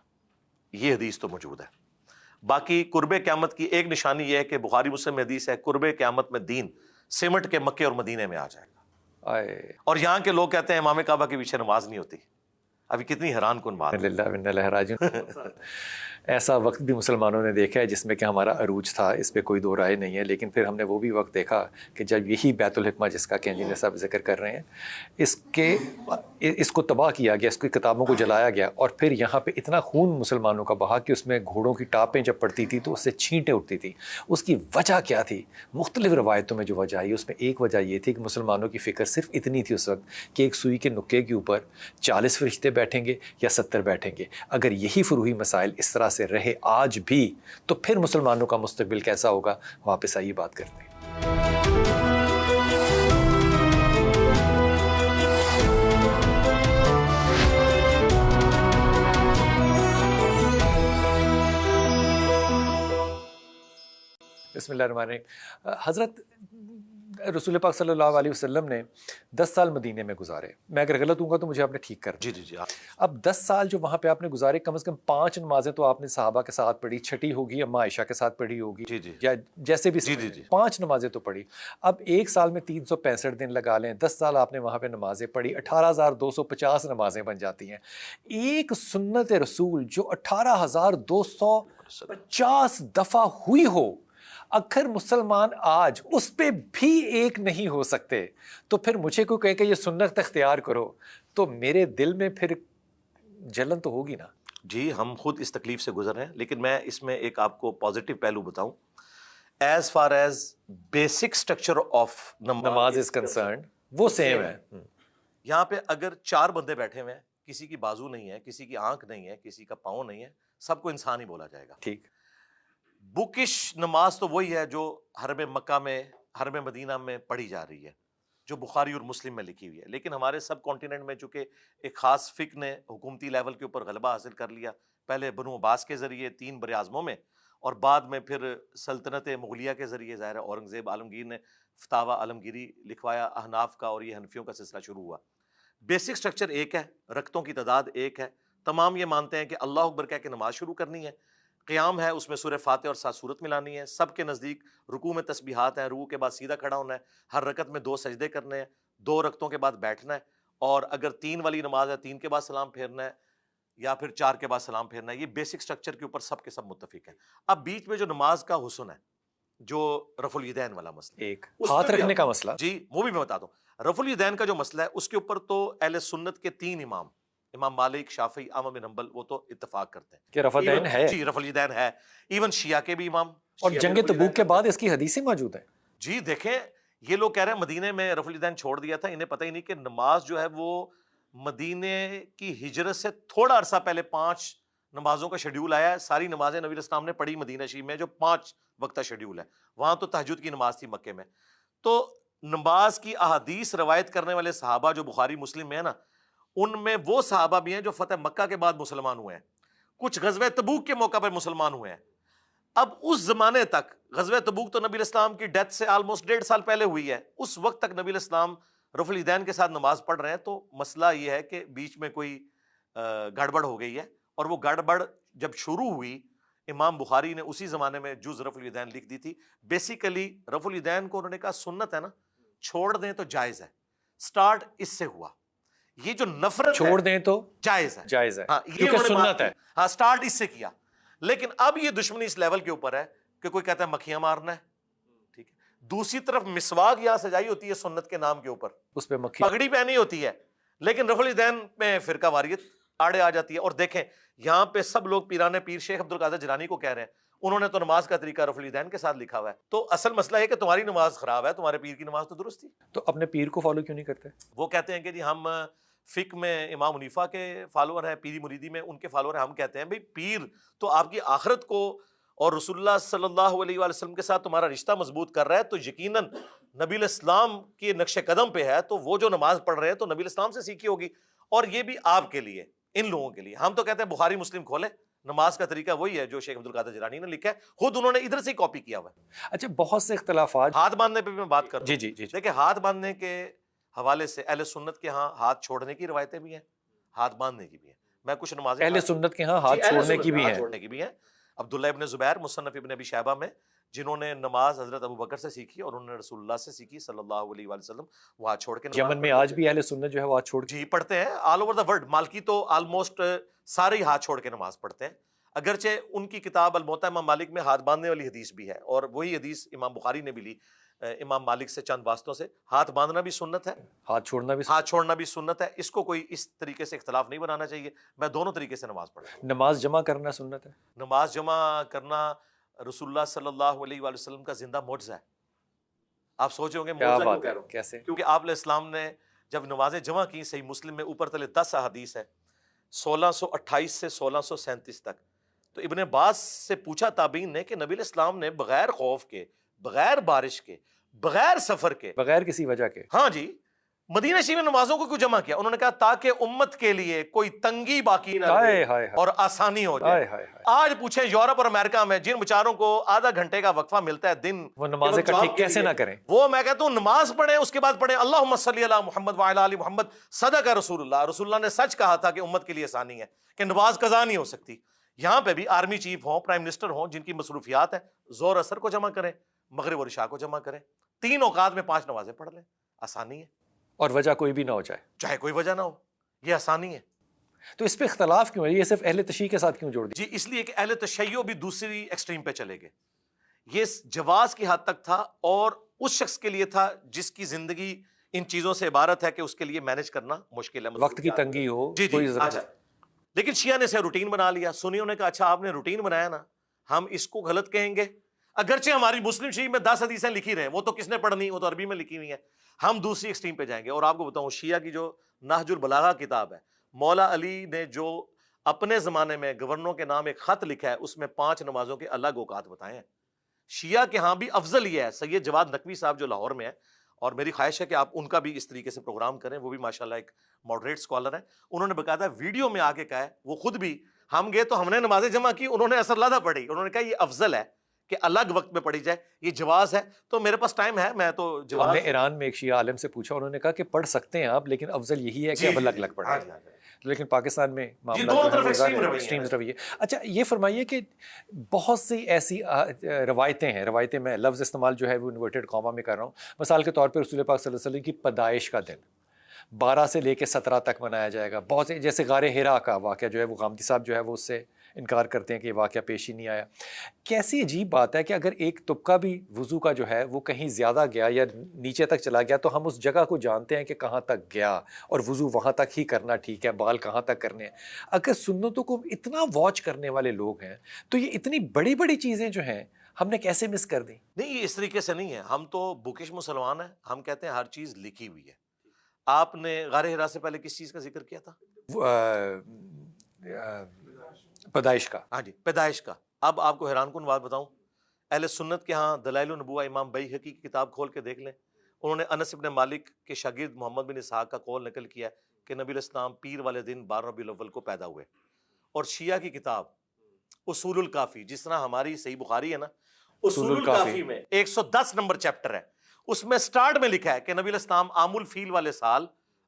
یہ حدیث تو موجود ہے. باقی قرب قیامت کی ایک نشانی یہ ہے کہ بخاری مسلم میں حدیث ہے قرب قیامت میں دین سمٹ کے مکے اور مدینے میں آ جائے گا. اور یہاں کے لوگ کہتے ہیں امام کعبہ کے پیچھے نماز نہیں ہوتی. ابھی کتنی حیران کن بات ہے. ایسا وقت بھی مسلمانوں نے دیکھا ہے جس میں کہ ہمارا عروج تھا، اس پہ کوئی دو رائے نہیں ہے، لیکن پھر ہم نے وہ بھی وقت دیکھا کہ جب یہی بیت الحکمہ جس کا کہ انجینئر صاحب ذکر کر رہے ہیں اس کو تباہ کیا گیا، اس کی کتابوں کو جلایا گیا، اور پھر یہاں پہ اتنا خون مسلمانوں کا بہا کہ اس میں گھوڑوں کی ٹاپیں جب پڑتی تھی تو اس سے چھینٹیں اٹھتی تھی. اس کی وجہ کیا تھی؟ مختلف روایتوں میں جو وجہ آئی اس میں ایک وجہ یہ تھی کہ مسلمانوں کی فکر صرف اتنی تھی اس وقت کہ ایک سوئی کے نکے کے اوپر 40 فرشتے بیٹھیں گے یا 70 بیٹھیں گے. اگر یہی فروعی مسائل اس طرح سے رہے آج بھی تو پھر مسلمانوں کا مستقبل کیسا ہوگا؟ واپس آئیے بات کرتے ہیں. بسم اللہ الرحمن الرحیم. حضرت رسول پاک صلی اللہ علیہ وسلم نے 10 سال مدینے میں گزارے. میں اگر غلط ہوں گا تو مجھے آپ نے ٹھیک کر دیا. جی. اب 10 سال جو وہاں پہ آپ نے گزارے، کم از کم 5 نمازیں تو آپ نے صحابہ کے ساتھ پڑھی، چھٹی ہوگی اما عائشہ کے ساتھ پڑھی ہوگی، یا جیسے بھی 5 نمازیں تو پڑھی. اب ایک سال میں 365 دن لگا لیں، 10 سال آپ نے وہاں پہ نمازیں پڑھی، 18,250 نمازیں بن جاتی ہیں. ایک سنت رسول جو 18,250 دفعہ ہوئی ہو، اگر مسلمان آج اس پہ بھی ایک نہیں ہو سکتے تو پھر مجھے کوئی کہے کہ یہ سنت اختیار کرو تو میرے دل میں پھر جلن تو ہوگی نا. جی ہم خود اس تکلیف سے گزر رہے ہیں، لیکن میں اس میں ایک آپ کو پازیٹیو پہلو بتاؤں. As far as basic structure of نماز از کنسرنڈ وہ سیم ہے. یہاں پہ اگر 4 بندے بیٹھے ہوئے ہیں، کسی کی بازو نہیں ہے، کسی کی آنکھ نہیں ہے، کسی کا پاؤں نہیں ہے، سب کو انسان ہی بولا جائے گا. ٹھیک. بکش نماز تو وہی ہے جو حرم مکہ میں حرم مدینہ میں پڑھی جا رہی ہے، جو بخاری اور مسلم میں لکھی ہوئی ہے. لیکن ہمارے سب کانٹیننٹ میں چونکہ ایک خاص فقہ نے حکومتی لیول کے اوپر غلبہ حاصل کر لیا، پہلے بنو عباس کے ذریعے 3 براعظموں میں، اور بعد میں پھر سلطنت مغلیہ کے ذریعے ظاہر اورنگزیب عالمگیر نے فتاوی عالمگیری لکھوایا احناف کا، اور یہ حنفیوں کا سلسلہ شروع ہوا. بیسک سٹرکچر ایک ہے، رکعتوں کی تعداد ایک ہے، تمام یہ مانتے ہیں کہ اللہ اکبر کہہ کے نماز شروع کرنی ہے، قیام ہے اس میں سورہ فاتحہ اور 7 سورت ملانی ہے، سب کے نزدیک رکوع میں تسبیحات ہیں، رکوع کے بعد سیدھا کھڑا ہونا ہے، ہر رکعت میں 2 سجدے کرنے ہیں، 2 رکعتوں کے بعد بیٹھنا ہے، اور اگر 3 والی نماز ہے 3 کے بعد سلام پھیرنا ہے، یا پھر 4 کے بعد سلام پھیرنا ہے. یہ بیسک سٹرکچر کے اوپر سب کے سب متفق ہیں. اب بیچ میں جو نماز کا حسن ہے، جو رفع الیدین والا مسئلہ، ایک ہاتھ رکھنے کا مسئلہ، جی وہ بھی میں بتاتا ہوں. رفع الیدین کا جو مسئلہ ہے اس کے اوپر تو اہل سنت کے 3 امام، امام مالک، شافعی، احمد بن حنبل، وہ تو اتفاق کرتے ہیں کہ رفع الیدین ہے. جی رفع الیدین ہے. ایون شیعہ کے بھی امام، اور جنگ تبوک کے بعد اس کی حدیثیں موجود ہیں. جی دیکھیں یہ لوگ کہہ رہے ہیں مدینے میں رفع الیدین چھوڑ دیا تھا، انہیں پتہ ہی نہیں کہ نماز جو ہے وہ مدینے کی ہجرت سے تھوڑا عرصہ پہلے 5 نمازوں کا شیڈیول آیا ہے. ساری نمازیں نبی علیہ السلام نے پڑھی مدینہ شریف میں، جو 5 وقتہ شیڈیول ہے. وہاں تو تہجد کی نماز تھی مکے میں. تو نماز کی احادیث روایت کرنے والے صحابہ جو بخاری مسلم میں ہے نا، ان میں وہ صحابہ بھی ہیں جو فتح مکہ کے بعد مسلمان ہوئے ہیں، کچھ غزوہ تبوک کے موقع پر مسلمان ہوئے ہیں. اب اس زمانے تک، غزوہ تبوک تو نبی علیہ السلام کی ڈیتھ سے آلموسٹ 1.5 سال پہلے ہوئی ہے، اس وقت تک نبی علیہ السلام رفع الیدین کے ساتھ نماز پڑھ رہے ہیں. تو مسئلہ یہ ہے کہ بیچ میں کوئی گڑبڑ ہو گئی ہے، اور وہ گڑبڑ جب شروع ہوئی امام بخاری نے اسی زمانے میں جز رفع الیدین لکھ دی تھی. بیسیکلی رفع الیدین کو انہوں نے کہا سنت ہے نا، چھوڑ دیں تو جائز ہے. سٹارٹ اس سے ہوا، یہ جو نفرت چھوڑ دیں تو جائز ہے، جائز ہے ہاں کیونکہ سنت ہے. ہاں سٹارٹ اس سے کیا. لیکن اب یہ دشمنی اس لیول کے اوپر ہے کہ کوئی کہتا ہے مکھیاں مارنا ہے، ٹھیک ہے، دوسری طرف مسواک یہاں سجائی ہوتی ہے سنت کے نام کے اوپر، اس پہ مکھی پگڑی پہنی ہوتی ہے، لیکن رفع الیدین میں فرقہ واریت آڑے آ جاتی ہے. اور دیکھیں یہاں پہ سب لوگ پیران پیر شیخ عبد القادر جیلانی کو کہہ رہے ہیں، انہوں نے تو نماز کا طریقہ رفع الیدین کے ساتھ لکھا ہوا ہے. تو اصل مسئلہ ہے کہ تمہاری نماز خراب ہے، تمہارے پیر کی نماز تو درست تھی. تو اپنے پیر کو فالو کیوں نہیں کرتے؟ وہ کہتے ہیں کہ جی ہم فقہ میں امام حنیفہ کے فالوور ہیں، پیری مریدی میں ان کے فالوور ہیں. ہم کہتے ہیں بھئی پیر تو آپ کی آخرت کو اور رسول اللہ صلی اللہ علیہ وآلہ وسلم کے ساتھ تمہارا رشتہ مضبوط کر رہا ہے تو یقیناً نبی الاسلام کے نقش قدم پہ ہے، تو وہ جو نماز پڑھ رہے ہیں تو نبی الاسلام سے سیکھی ہوگی، اور یہ بھی آپ کے لیے، ان لوگوں کے لیے۔ ہم تو کہتے ہیں بخاری مسلم کھولے، نماز کا طریقہ وہی ہے جو شیخ عبد القادر جیلانی نے لکھا ہے، خود انہوں نے ادھر سے ہی کاپی کیا ہوا ہے۔ اچھا بہت سے اختلافات، ہاتھ باندھنے پہ بھی میں بات کر رہا ہوں۔ جی دیکھیں ہاتھ باندھنے کے حوالے سے اہل سنت کے ہاں ہاتھ چھوڑنے کی روایتیں بھی ہیں، ہاتھ باندھنے کی بھی ہیں۔ میں کچھ نمازیں اہل سنت کے ہاں ہاتھ چھوڑنے کی بھی ہیں۔ چھوڑنے کی بھی ہیں۔ عبداللہ ابن زبیر مصنف ابن ابی شیبہ میں، جنہوں نے نماز حضرت ابو بکر سے سیکھی اور انہوں نے رسول اللہ سے سیکھی صلی اللہ علیہ وآلہ وسلم، وہ ہاتھ چھوڑ کے نماز یمن میں آج بھی اہل سنت جو ہے وہ ہاتھ چھوڑ کے جی پڑھتے ہیں، آل اوور دا ورلڈ۔ مالکی تو آلموسٹ سارے ہی ہاتھ چھوڑ کے نماز پڑھتے ہیں، اگرچہ ان کی کتاب الموطا امام مالک میں ہاتھ باندھنے والی حدیث بھی ہے، اور وہی حدیث امام بخاری نے بھی لی امام مالک سے چند واسطوں سے۔ ہاتھ باندھنا بھی سنت ہے، ہاتھ چھوڑنا بھی ہاتھ چھوڑنا بھی سنت ہے، اس کو کوئی اس طریقے سے اختلاف نہیں بنانا چاہیے۔ میں دونوں طریقے سے نماز پڑھتا ہوں۔ نماز جمع کرنا سنت ہے۔ نماز جمع کرنا رسول اللہ صلی اللہ علیہ وآلہ وسلم کا زندہ معجزہ ہے۔ آپ سوچ ہوں گے کیا معجزہ کیوں بات کہہ ہے، رہا ہوں؟ کیسے؟ کیونکہ آپ علیہ السلام نے جب نمازیں جمع کی، صحیح مسلم میں اوپر تلے 10 احادیث ہے، 1628 سے 1637 تک، تو ابن عباس سے پوچھا تابعین نے کہ نبی علیہ السلام نے بغیر خوف کے، بغیر بارش کے، بغیر سفر کے، بغیر کسی وجہ کے، ہاں جی، مدینہ شریف میں نمازوں کو کیوں جمع کیا؟ انہوں نے کہا تاکہ امت کے لیے کوئی تنگی باقی نہ رہے اور آسانی ہو جائے۔ آج پوچھیں یورپ اور امریکہ میں جن بیچاروں کو آدھا گھنٹے کا وقفہ ملتا ہے دن، وہ نمازیں اکٹھی کیسے نہ کریں؟ وہ میں کہتا ہوں نماز پڑھیں، اس کے بعد پڑھیں اللہم صلی علی محمد وعلی آل محمد، صدق رسول اللہ۔ رسول اللہ نے سچ کہا تھا کہ امت کے لیے آسانی ہے کہ نماز قضا نہیں ہو سکتی۔ یہاں پہ بھی آرمی چیف ہوں، پرائم منسٹر ہوں، جن کی مصروفیات ہیں، ظہر عصر کو جمع کریں، مغرب اور عشاء کو جمع کریں، 3 اوقات میں 5 نمازیں پڑھ لیں، آسانی ہے، اور وجہ کوئی بھی نہ ہو جائے، چاہے کوئی وجہ نہ ہو، یہ آسانی ہے۔ تو اس پہ اختلاف کیوں ہے؟ یہ صرف اہل تشیع کے ساتھ کیوں جوڑ دیا؟ جی اس لیے کہ اہل تشیع بھی دوسری ایکسٹریم پہ چلے گئے۔ یہ جواز کی حد تک تھا، اور اس شخص کے لیے تھا جس کی زندگی ان چیزوں سے عبارت ہے کہ اس کے لیے مینج کرنا مشکل ہے، وقت کی تنگی ہو، جی کوئی اچھا۔ لیکن شیعہ نے اسے روٹین بنا لیا۔ سنیوں نے کہا اچھا آپ نے روٹین بنایا نا، ہم اس کو غلط کہیں گے، اگرچہ ہماری مسلم شریف میں 10 حدیثیں لکھی رہے، وہ تو کس نے پڑھنی، وہ تو عربی میں لکھی ہوئی ہیں، ہم دوسری ایکسٹریم پہ جائیں گے۔ اور آپ کو بتاؤں شیعہ کی جو نہج البلاغہ کتاب ہے، مولا علی نے جو اپنے زمانے میں گورنروں کے نام ایک خط لکھا ہے، اس میں 5 نمازوں کے الگ اوقات بتائے ہیں۔ شیعہ کے ہاں بھی افضل یہ ہے، سید جواد نقوی صاحب جو لاہور میں ہے، اور میری خواہش ہے کہ آپ ان کا بھی اس طریقے سے پروگرام کریں، وہ بھی ماشاءاللہ ایک ماڈریٹ اسکالر ہیں، انہوں نے باقاعدہ ویڈیو میں آ کے کہا ہے، وہ خود بھی، ہم گئے تو ہم نے نمازیں جمع کی، انہوں نے اثر لادہ پڑھی، انہوں نے کہا یہ افضل ہے کہ الگ وقت میں پڑھی جائے، یہ جواز ہے۔ تو میرے پاس ٹائم ہے، میں تو جواز، ہم نے ایران میں ایک شیعہ عالم سے پوچھا، انہوں نے کہا کہ پڑھ سکتے ہیں آپ، لیکن افضل یہی ہے کہ اب الگ الگ پڑھیں، لیکن پاکستان میں ایکسٹریم رویے۔ اچھا یہ فرمائیے کہ بہت سی ایسی روایتیں میں لفظ استعمال جو ہے وہ انورٹڈ کاما میں کر رہا ہوں، مثال کے طور پہ رسول پاک صلی اللہ علیہ وسلم کی پیدائش کا دن 12 سے لے کے 17 تک منایا جائے گا۔ بہت سے جیسے غار حرا کا واقعہ جو ہے، وہ غامدی صاحب جو ہے وہ اس سے انکار کرتے ہیں کہ یہ واقعہ پیش ہی نہیں آیا۔ کیسی عجیب بات ہے کہ اگر ایک طبقہ بھی وضو کا جو ہے وہ کہیں زیادہ گیا یا نیچے تک چلا گیا، تو ہم اس جگہ کو جانتے ہیں کہ کہاں تک گیا، اور وضو وہاں تک ہی کرنا ٹھیک ہے، بال کہاں تک کرنے ہیں۔ اگر سنتوں کو اتنا واچ کرنے والے لوگ ہیں، تو یہ اتنی بڑی بڑی چیزیں جو ہیں ہم نے کیسے مس کر دی؟ نہیں یہ اس طریقے سے نہیں ہے، ہم تو بکش مسلمان ہیں، ہم کہتے ہیں ہر چیز لکھی ہوئی ہے۔ آپ نے غار حرا سے پہلے کس چیز کا ذکر کیا تھا؟ پیدائش کا۔ ہاں جی پیدائش کا۔ اب آپ کو حیران کن بات بتاؤں، اہل سنت کے ہاں دلائل النبوہ امام بیہقی کی کتاب کھول کے دیکھ لیں، انہوں نے انس بن مالک کے شاگرد محمد بن اسحاق کا قول نقل کیا کہ نبی علیہ السلام پیر والے دن 12 ربیع الاول کو پیدا ہوئے۔ اور شیعہ کی کتاب اصول الکافی، جس طرح ہماری صحیح بخاری ہے نا، اصول الکافی میں 110 نمبر چیپٹر ہے، اس میں سٹارٹ میں لکھا ہے کہ نبی علیہ السلام عام الفیل والے سال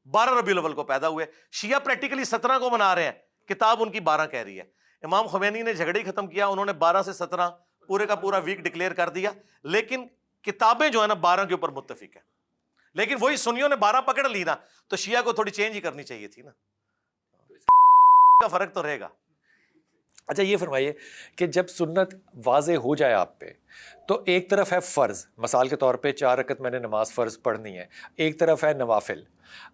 12 ربیع الاول کو پیدا ہوئے۔ شیعہ پریکٹیکلی 17 کو منا رہے ہیں، کتاب ان کی 12 کہہ رہی ہے۔ امام خمینی نے جھگڑے ختم کیا، انہوں نے 12 سے 17 پورے کا پورا ویک ڈکلیئر کر دیا، لیکن کتابیں جو ہے نا 12 کے اوپر متفق ہیں۔ لیکن وہی سنیوں نے 12 پکڑ لی نا، تو شیعہ کو تھوڑی چینج ہی کرنی چاہیے تھی نا، کا فرق تو رہے گا۔ اچھا یہ فرمائیے کہ جب سنت واضح ہو جائے آپ پہ، تو ایک طرف ہے فرض، مثال کے طور پہ 4 رکعت میں نے نماز فرض پڑھنی ہے، ایک طرف ہے نوافل۔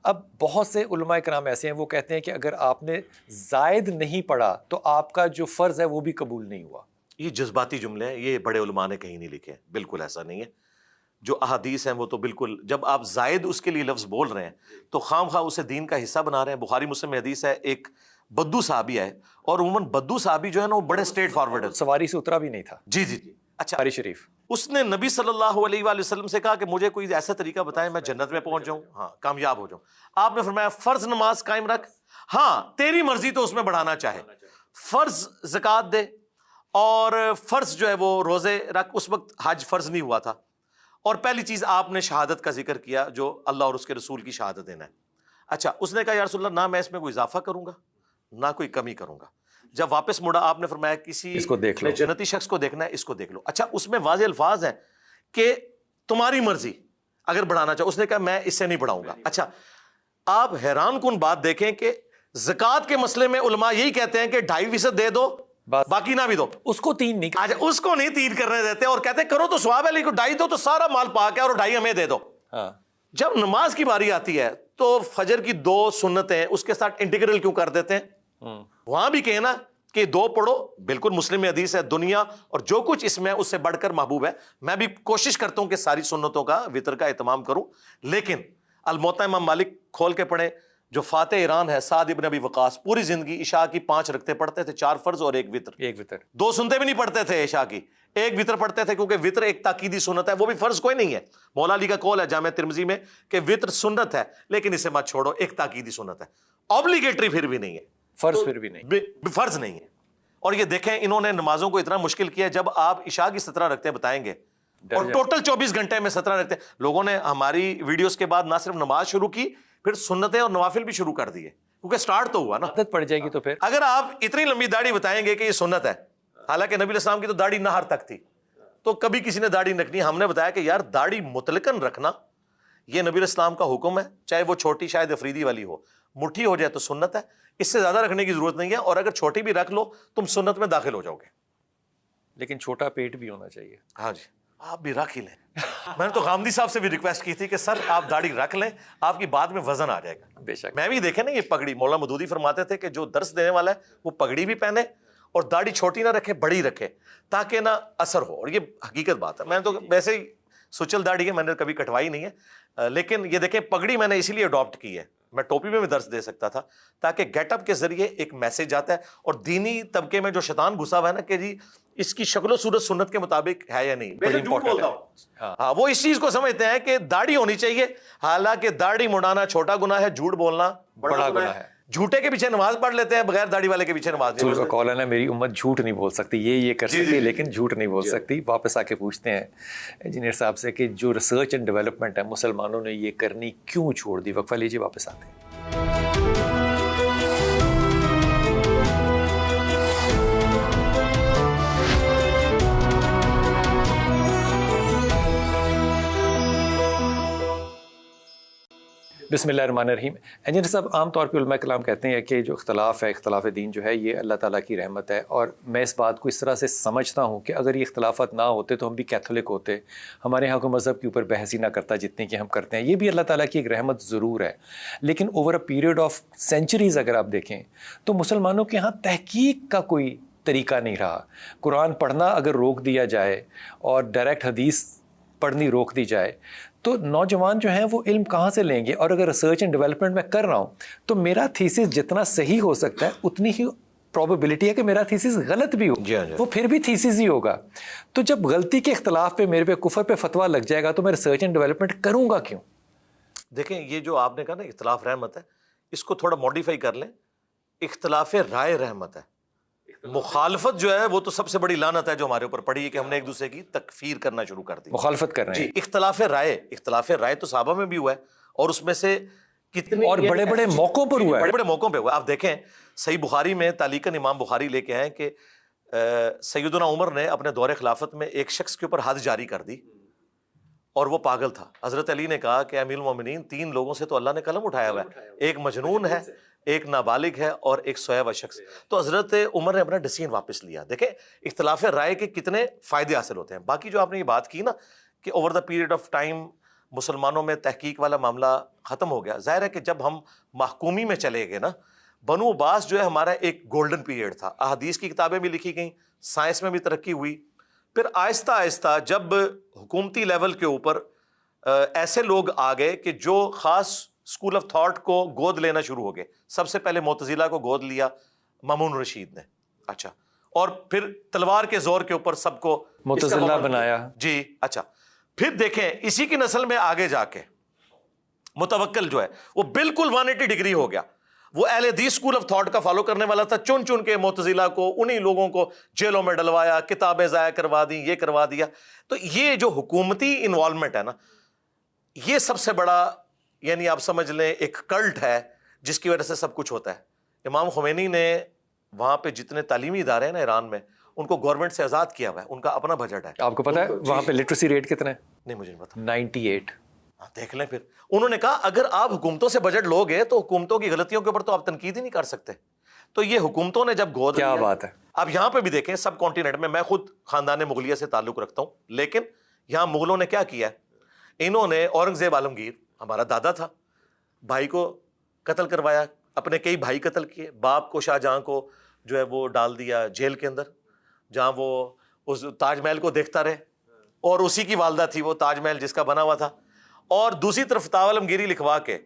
اب بہت سے علماء کرام ایسے ہیں وہ کہتے ہیں کہ اگر آپ نے زائد نہیں پڑھا تو آپ کا جو فرض ہے وہ بھی قبول نہیں ہوا۔ یہ جذباتی جملے ہیں، یہ بڑے علماء نے کہیں نہیں لکھے، بالکل ایسا نہیں ہے۔ جو احادیث ہیں وہ تو بالکل، جب آپ زائد اس کے لیے لفظ بول رہے ہیں تو خام خواہ اسے دین کا حصہ بنا رہے ہیں. بخاری مسلم میں حدیث ہے، ایک بدو صحابی ہے، اور عموماً بدو صحابی جو ہے نا وہ بڑے اسٹریٹ فارورڈ ہے. سواری سے اترا بھی نہیں تھا. جی جی. اچھا، بخاری شریف. اس نے نبی صلی اللہ علیہ وآلہ وسلم سے کہا کہ مجھے کوئی ایسا طریقہ بتائیں میں جنت میں پہنچ جاؤں، ہاں کامیاب ہو جاؤں. آپ نے فرمایا فرض نماز قائم رکھ، ہاں تیری مرضی تو اس میں بڑھانا چاہے، فرض زکوٰۃ دے، اور فرض جو ہے وہ روزے رکھ. اس وقت حج فرض نہیں ہوا تھا. اور پہلی چیز آپ نے شہادت کا ذکر کیا، جو اللہ اور اس کے رسول کی شہادت دینا ہے. اچھا، اس نے کہا یا رسول اللہ نہ میں اس میں کوئی اضافہ کروں گا نہ کوئی کمی کروں گا. جب واپس مڑا آپ نے فرمایا کسی اس کو دیکھ لو، جنتی شخص کو دیکھنا ہے، اس کو دیکھ لو. اچھا، اس میں واضح الفاظ ہیں کہ تمہاری مرضی اگر بڑھانا چاہو. اس نے کہا میں اس سے نہیں بڑھاؤں گا. اچھا، آپ حیران کن بات دیکھیں کہ زکوٰۃ کے مسئلے میں علماء یہی کہتے ہیں کہ 2.5% دے دو باقی نہ بھی دو. اس کو 3 نہیں. آج اس کو نہیں 3 کرنے دیتے اور کہتے ہیں کرو تو ثواب ہے، لیکن 2.5 دو تو سارا مال پاک ہے اور 2.5 ہمیں دے دو. ہاں. جب نماز کی باری آتی ہے تو فجر کی 2 سنتیں اس کے ساتھ انٹیگرل کیوں کر دیتے ہیں؟ وہاں بھی کہنا کہ 2 پڑھو، بالکل مسلم میں حدیث ہے، دنیا اور جو کچھ اس میں اس سے بڑھ کر محبوب ہے. میں بھی کوشش کرتا ہوں کہ ساری سنتوں کا وطر کا اہتمام کروں، لیکن الموطا امام مالک کھول کے پڑھیں. جو فاتح ایران ہے سعد ابن ابی وقاص، پوری زندگی عشاء کی 5 رکعتیں پڑھتے تھے، 4 فرض اور 1 وطر. 2 سنتیں بھی نہیں پڑھتے تھے عشاء کی، 1 وطر پڑھتے تھے، کیونکہ وطر ایک تاکیدی سنت ہے، وہ بھی فرض کوئی نہیں ہے. مولا علی کا قول ہے جامع ترمذی میں کہ وطر سنت ہے لیکن اسے مت چھوڑو، ایک تاکیدی سنت ہے، اوبلیگیٹری پھر بھی نہیں ہے، فرض پھر بھی نہیں، فرض نہیں ہے. اور یہ دیکھیں انہوں نے نمازوں کو اتنا مشکل کیا. جب آپ عشاء کی 17 رکعتیں بتائیں گے اور ٹوٹل 24 گھنٹے میں 17 رکعتیں، لوگوں نے ہماری ویڈیوز کے بعد نہ صرف نماز شروع کی، پھر سنتیں اور نوافل بھی شروع کر دیے، کیونکہ سٹارٹ تو ہوا نا. عادت پڑ جائے گی تو پھر اگر آپ اتنی لمبی داڑھی بتائیں گے کہ یہ سنت ہے، حالانکہ نبی علیہ السلام کی تو داڑھی نہر تک تھی، تو کبھی کسی نے داڑھی رکھنی. ہم نے بتایا کہ یار داڑھی مطلقاً رکھنا یہ نبی علیہ السلام کا حکم ہے، چاہے وہ چھوٹی شاید افریدی والی ہو، مٹھی ہو جائے تو سنت ہے، اس سے زیادہ رکھنے کی ضرورت نہیں ہے. اور اگر چھوٹی بھی رکھ لو تم سنت میں داخل ہو جاؤ گے. لیکن چھوٹا پیٹ بھی ہونا چاہیے. ہاں جی، آپ بھی رکھ ہی لیں. میں نے تو غامدی صاحب سے بھی ریکویسٹ کی تھی کہ سر آپ داڑھی رکھ لیں، آپ کی بعد میں وزن آ جائے گا. بے شک. میں بھی دیکھیں نا یہ پگڑی، مولانا مودودی فرماتے تھے کہ جو درس دینے والا ہے وہ پگڑی بھی پہنے اور داڑھی چھوٹی نہ رکھے، بڑی رکھے، تاکہ نہ اثر ہو. اور یہ حقیقت بات ہے. میں نے تو ویسے ہی سچل داڑھی ہے، میں نے کبھی کٹوائی نہیں ہے، لیکن یہ دیکھیں پگڑی میں نے اسی لیے اڈاپٹ کی ہے. میں ٹوپی میں بھی درس دے سکتا تھا تاکہ گیٹ اپ کے ذریعے ایک میسج آتا ہے. اور دینی طبقے میں جو شیطان گھسا ہوا ہے نا کہ جی اس کی شکل و صورت سنت کے مطابق ہے یا نہیں، بڑی امپورٹنٹ ہے. ہاں، وہ اس چیز کو سمجھتے ہیں کہ داڑھی ہونی چاہیے، حالانکہ داڑھی مڑانا چھوٹا گناہ ہے، جھوٹ بولنا بڑا گناہ ہے. جھوٹے کے پیچھے نماز پڑھ لیتے ہیں، بغیر داڑھی والے کے پیچھے نماز نہیں. رسول کا قول ہے نا میری امت جھوٹ نہیں بول سکتی، یہ کر سکتی لیکن جھوٹ نہیں بول سکتی. واپس آ کے پوچھتے ہیں انجینئر صاحب سے کہ جو ریسرچ اینڈ ڈیولپمنٹ ہے مسلمانوں نے یہ کرنی کیوں چھوڑ دی؟ وقفہ لیجیے، واپس آتے ہیں. بسم اللہ الرحمن الرحیم. انجینئر صاحب، عام طور پہ علماء کلام کہتے ہیں کہ جو اختلاف ہے، اختلاف دین جو ہے، یہ اللہ تعالیٰ کی رحمت ہے. اور میں اس بات کو اس طرح سے سمجھتا ہوں کہ اگر یہ اختلافات نہ ہوتے تو ہم بھی کیتھولک ہوتے، ہمارے یہاں کو مذہب کے اوپر بحث ہی نہ کرتا جتنی کہ ہم کرتے ہیں. یہ بھی اللہ تعالیٰ کی ایک رحمت ضرور ہے، لیکن over a period of centuries اگر آپ دیکھیں تو مسلمانوں کے یہاں تحقیق کا کوئی طریقہ نہیں رہا. قرآن پڑھنا اگر روک دیا جائے اور ڈائریکٹ حدیث پڑھنی روک دی جائے تو نوجوان جو ہیں وہ علم کہاں سے لیں گے؟ اور اگر ریسرچ اینڈ ڈیولپمنٹ میں کر رہا ہوں تو میرا تھیسس جتنا صحیح ہو سکتا ہے اتنی ہی پروبیبلٹی ہے کہ میرا تھیسس غلط بھی ہو، وہ پھر بھی تھیسس ہی ہوگا. تو جب غلطی کے اختلاف پہ میرے پہ کفر پہ فتویٰ لگ جائے گا تو میں ریسرچ اینڈ ڈیولپمنٹ کروں گا کیوں؟ دیکھیں یہ جو آپ نے کہا نا اختلاف رحمت ہے، اس کو تھوڑا ماڈیفائی کر لیں، اختلاف رائے رحمت ہے. مخالفت جو ہے وہ تو سب سے بڑی لعنت ہے جو ہمارے اوپر پڑی ہے کہ ہم نے ایک دوسرے کی تکفیر کرنا شروع کر دی، مخالفت کر رہے ہیں. جی، اختلاف رائے تو صحابہ میں بھی ہوا ہے اور اس میں سے کتنے اور بڑے بڑے موقعوں پر ہوا ہے، بڑے بڑے موقعوں پہ ہوا. آپ دیکھیں صحیح بخاری میں تعلیقاً امام بخاری لے کے آئے کہ سیدنا عمر نے اپنے دور خلافت میں ایک شخص کے اوپر حد جاری کر دی اور وہ پاگل تھا. حضرت علی نے کہا کہ امیر المومنین 3 لوگوں سے تو اللہ نے قلم اٹھایا ہوا ہے، ایک مجنون ہے، ایک نابالغ ہے اور ایک سویا ہوا شخص. تو حضرت عمر نے اپنا ڈیسیژن واپس لیا. دیکھیں اختلاف رائے کے کتنے فائدے حاصل ہوتے ہیں. باقی جو آپ نے یہ بات کی نا کہ over the period of time مسلمانوں میں تحقیق والا معاملہ ختم ہو گیا. ظاہر ہے کہ جب ہم محکومی میں چلے گئے نا، بنو عباس جو ہے ہمارا ایک گولڈن پیریڈ تھا. احادیث کی کتابیں بھی لکھی گئیں، سائنس میں بھی ترقی ہوئی. پھر آہستہ آہستہ جب حکومتی لیول کے اوپر ایسے لوگ آ گئے کہ جو خاص اسکول آف تھاٹ کو گود لینا شروع ہو گئے. سب سے پہلے معتزلہ کو گود لیا مامون رشید نے, اچھا, اور پھر تلوار کے زور کے اوپر سب کو معتزلہ بنایا جی, اچھا. پھر دیکھیں اسی کی نسل میں آگے جا کے متوکل جو ہے وہ بالکل 180 ڈگری ہو گیا. وہ اہل حدیث اسکول آف تھاٹ کا فالو کرنے والا تھا, چن چن کے معتزلہ کو انہی لوگوں کو جیلوں میں ڈلوایا, کتابیں ضائع کروا دی, یہ کروا دیا. تو یہ جو حکومتی انوالومنٹ ہے نا, یہ سب سے بڑا یعنی آپ سمجھ لیں ایک کلٹ ہے جس کی وجہ سے سب کچھ ہوتا ہے. امام خمینی نے وہاں پہ جتنے تعلیمی ادارے ہیں نا ایران میں, ان کو گورنمنٹ سے آزاد کیا ہوا ہے, ان کا اپنا بجٹ ہے. آپ کو پتا ہے وہاں پہ لٹریسی ریٹ کتنا ہے؟ نہیں مجھے نہیں پتا. 98. دیکھ لیں. پھر انہوں نے کہا اگر آپ حکومتوں سے بجٹ لو گے تو حکومتوں کی غلطیوں کے اوپر تو آپ تنقید ہی نہیں کر سکتے. تو یہ حکومتوں نے جب گود کیا بات ہے. اب یہاں پہ بھی دیکھیں سب کانٹیننٹ میں, میں خود خاندان مغلیہ سے تعلق رکھتا ہوں, لیکن یہاں مغلوں نے کیا کیا ہے, انہوں نے اورنگزیب عالمگیر ہمارا دادا تھا, بھائی کو قتل کروایا, اپنے کئی بھائی قتل کیے, باپ کو شاہ جہاں کو جو ہے وہ ڈال دیا جیل کے اندر, جہاں وہ اس تاج محل کو دیکھتا رہے, اور اسی کی والدہ تھی وہ تاج محل جس کا بنا ہوا تھا. اور دوسری طرف فتاوی عالمگیری لکھوا کے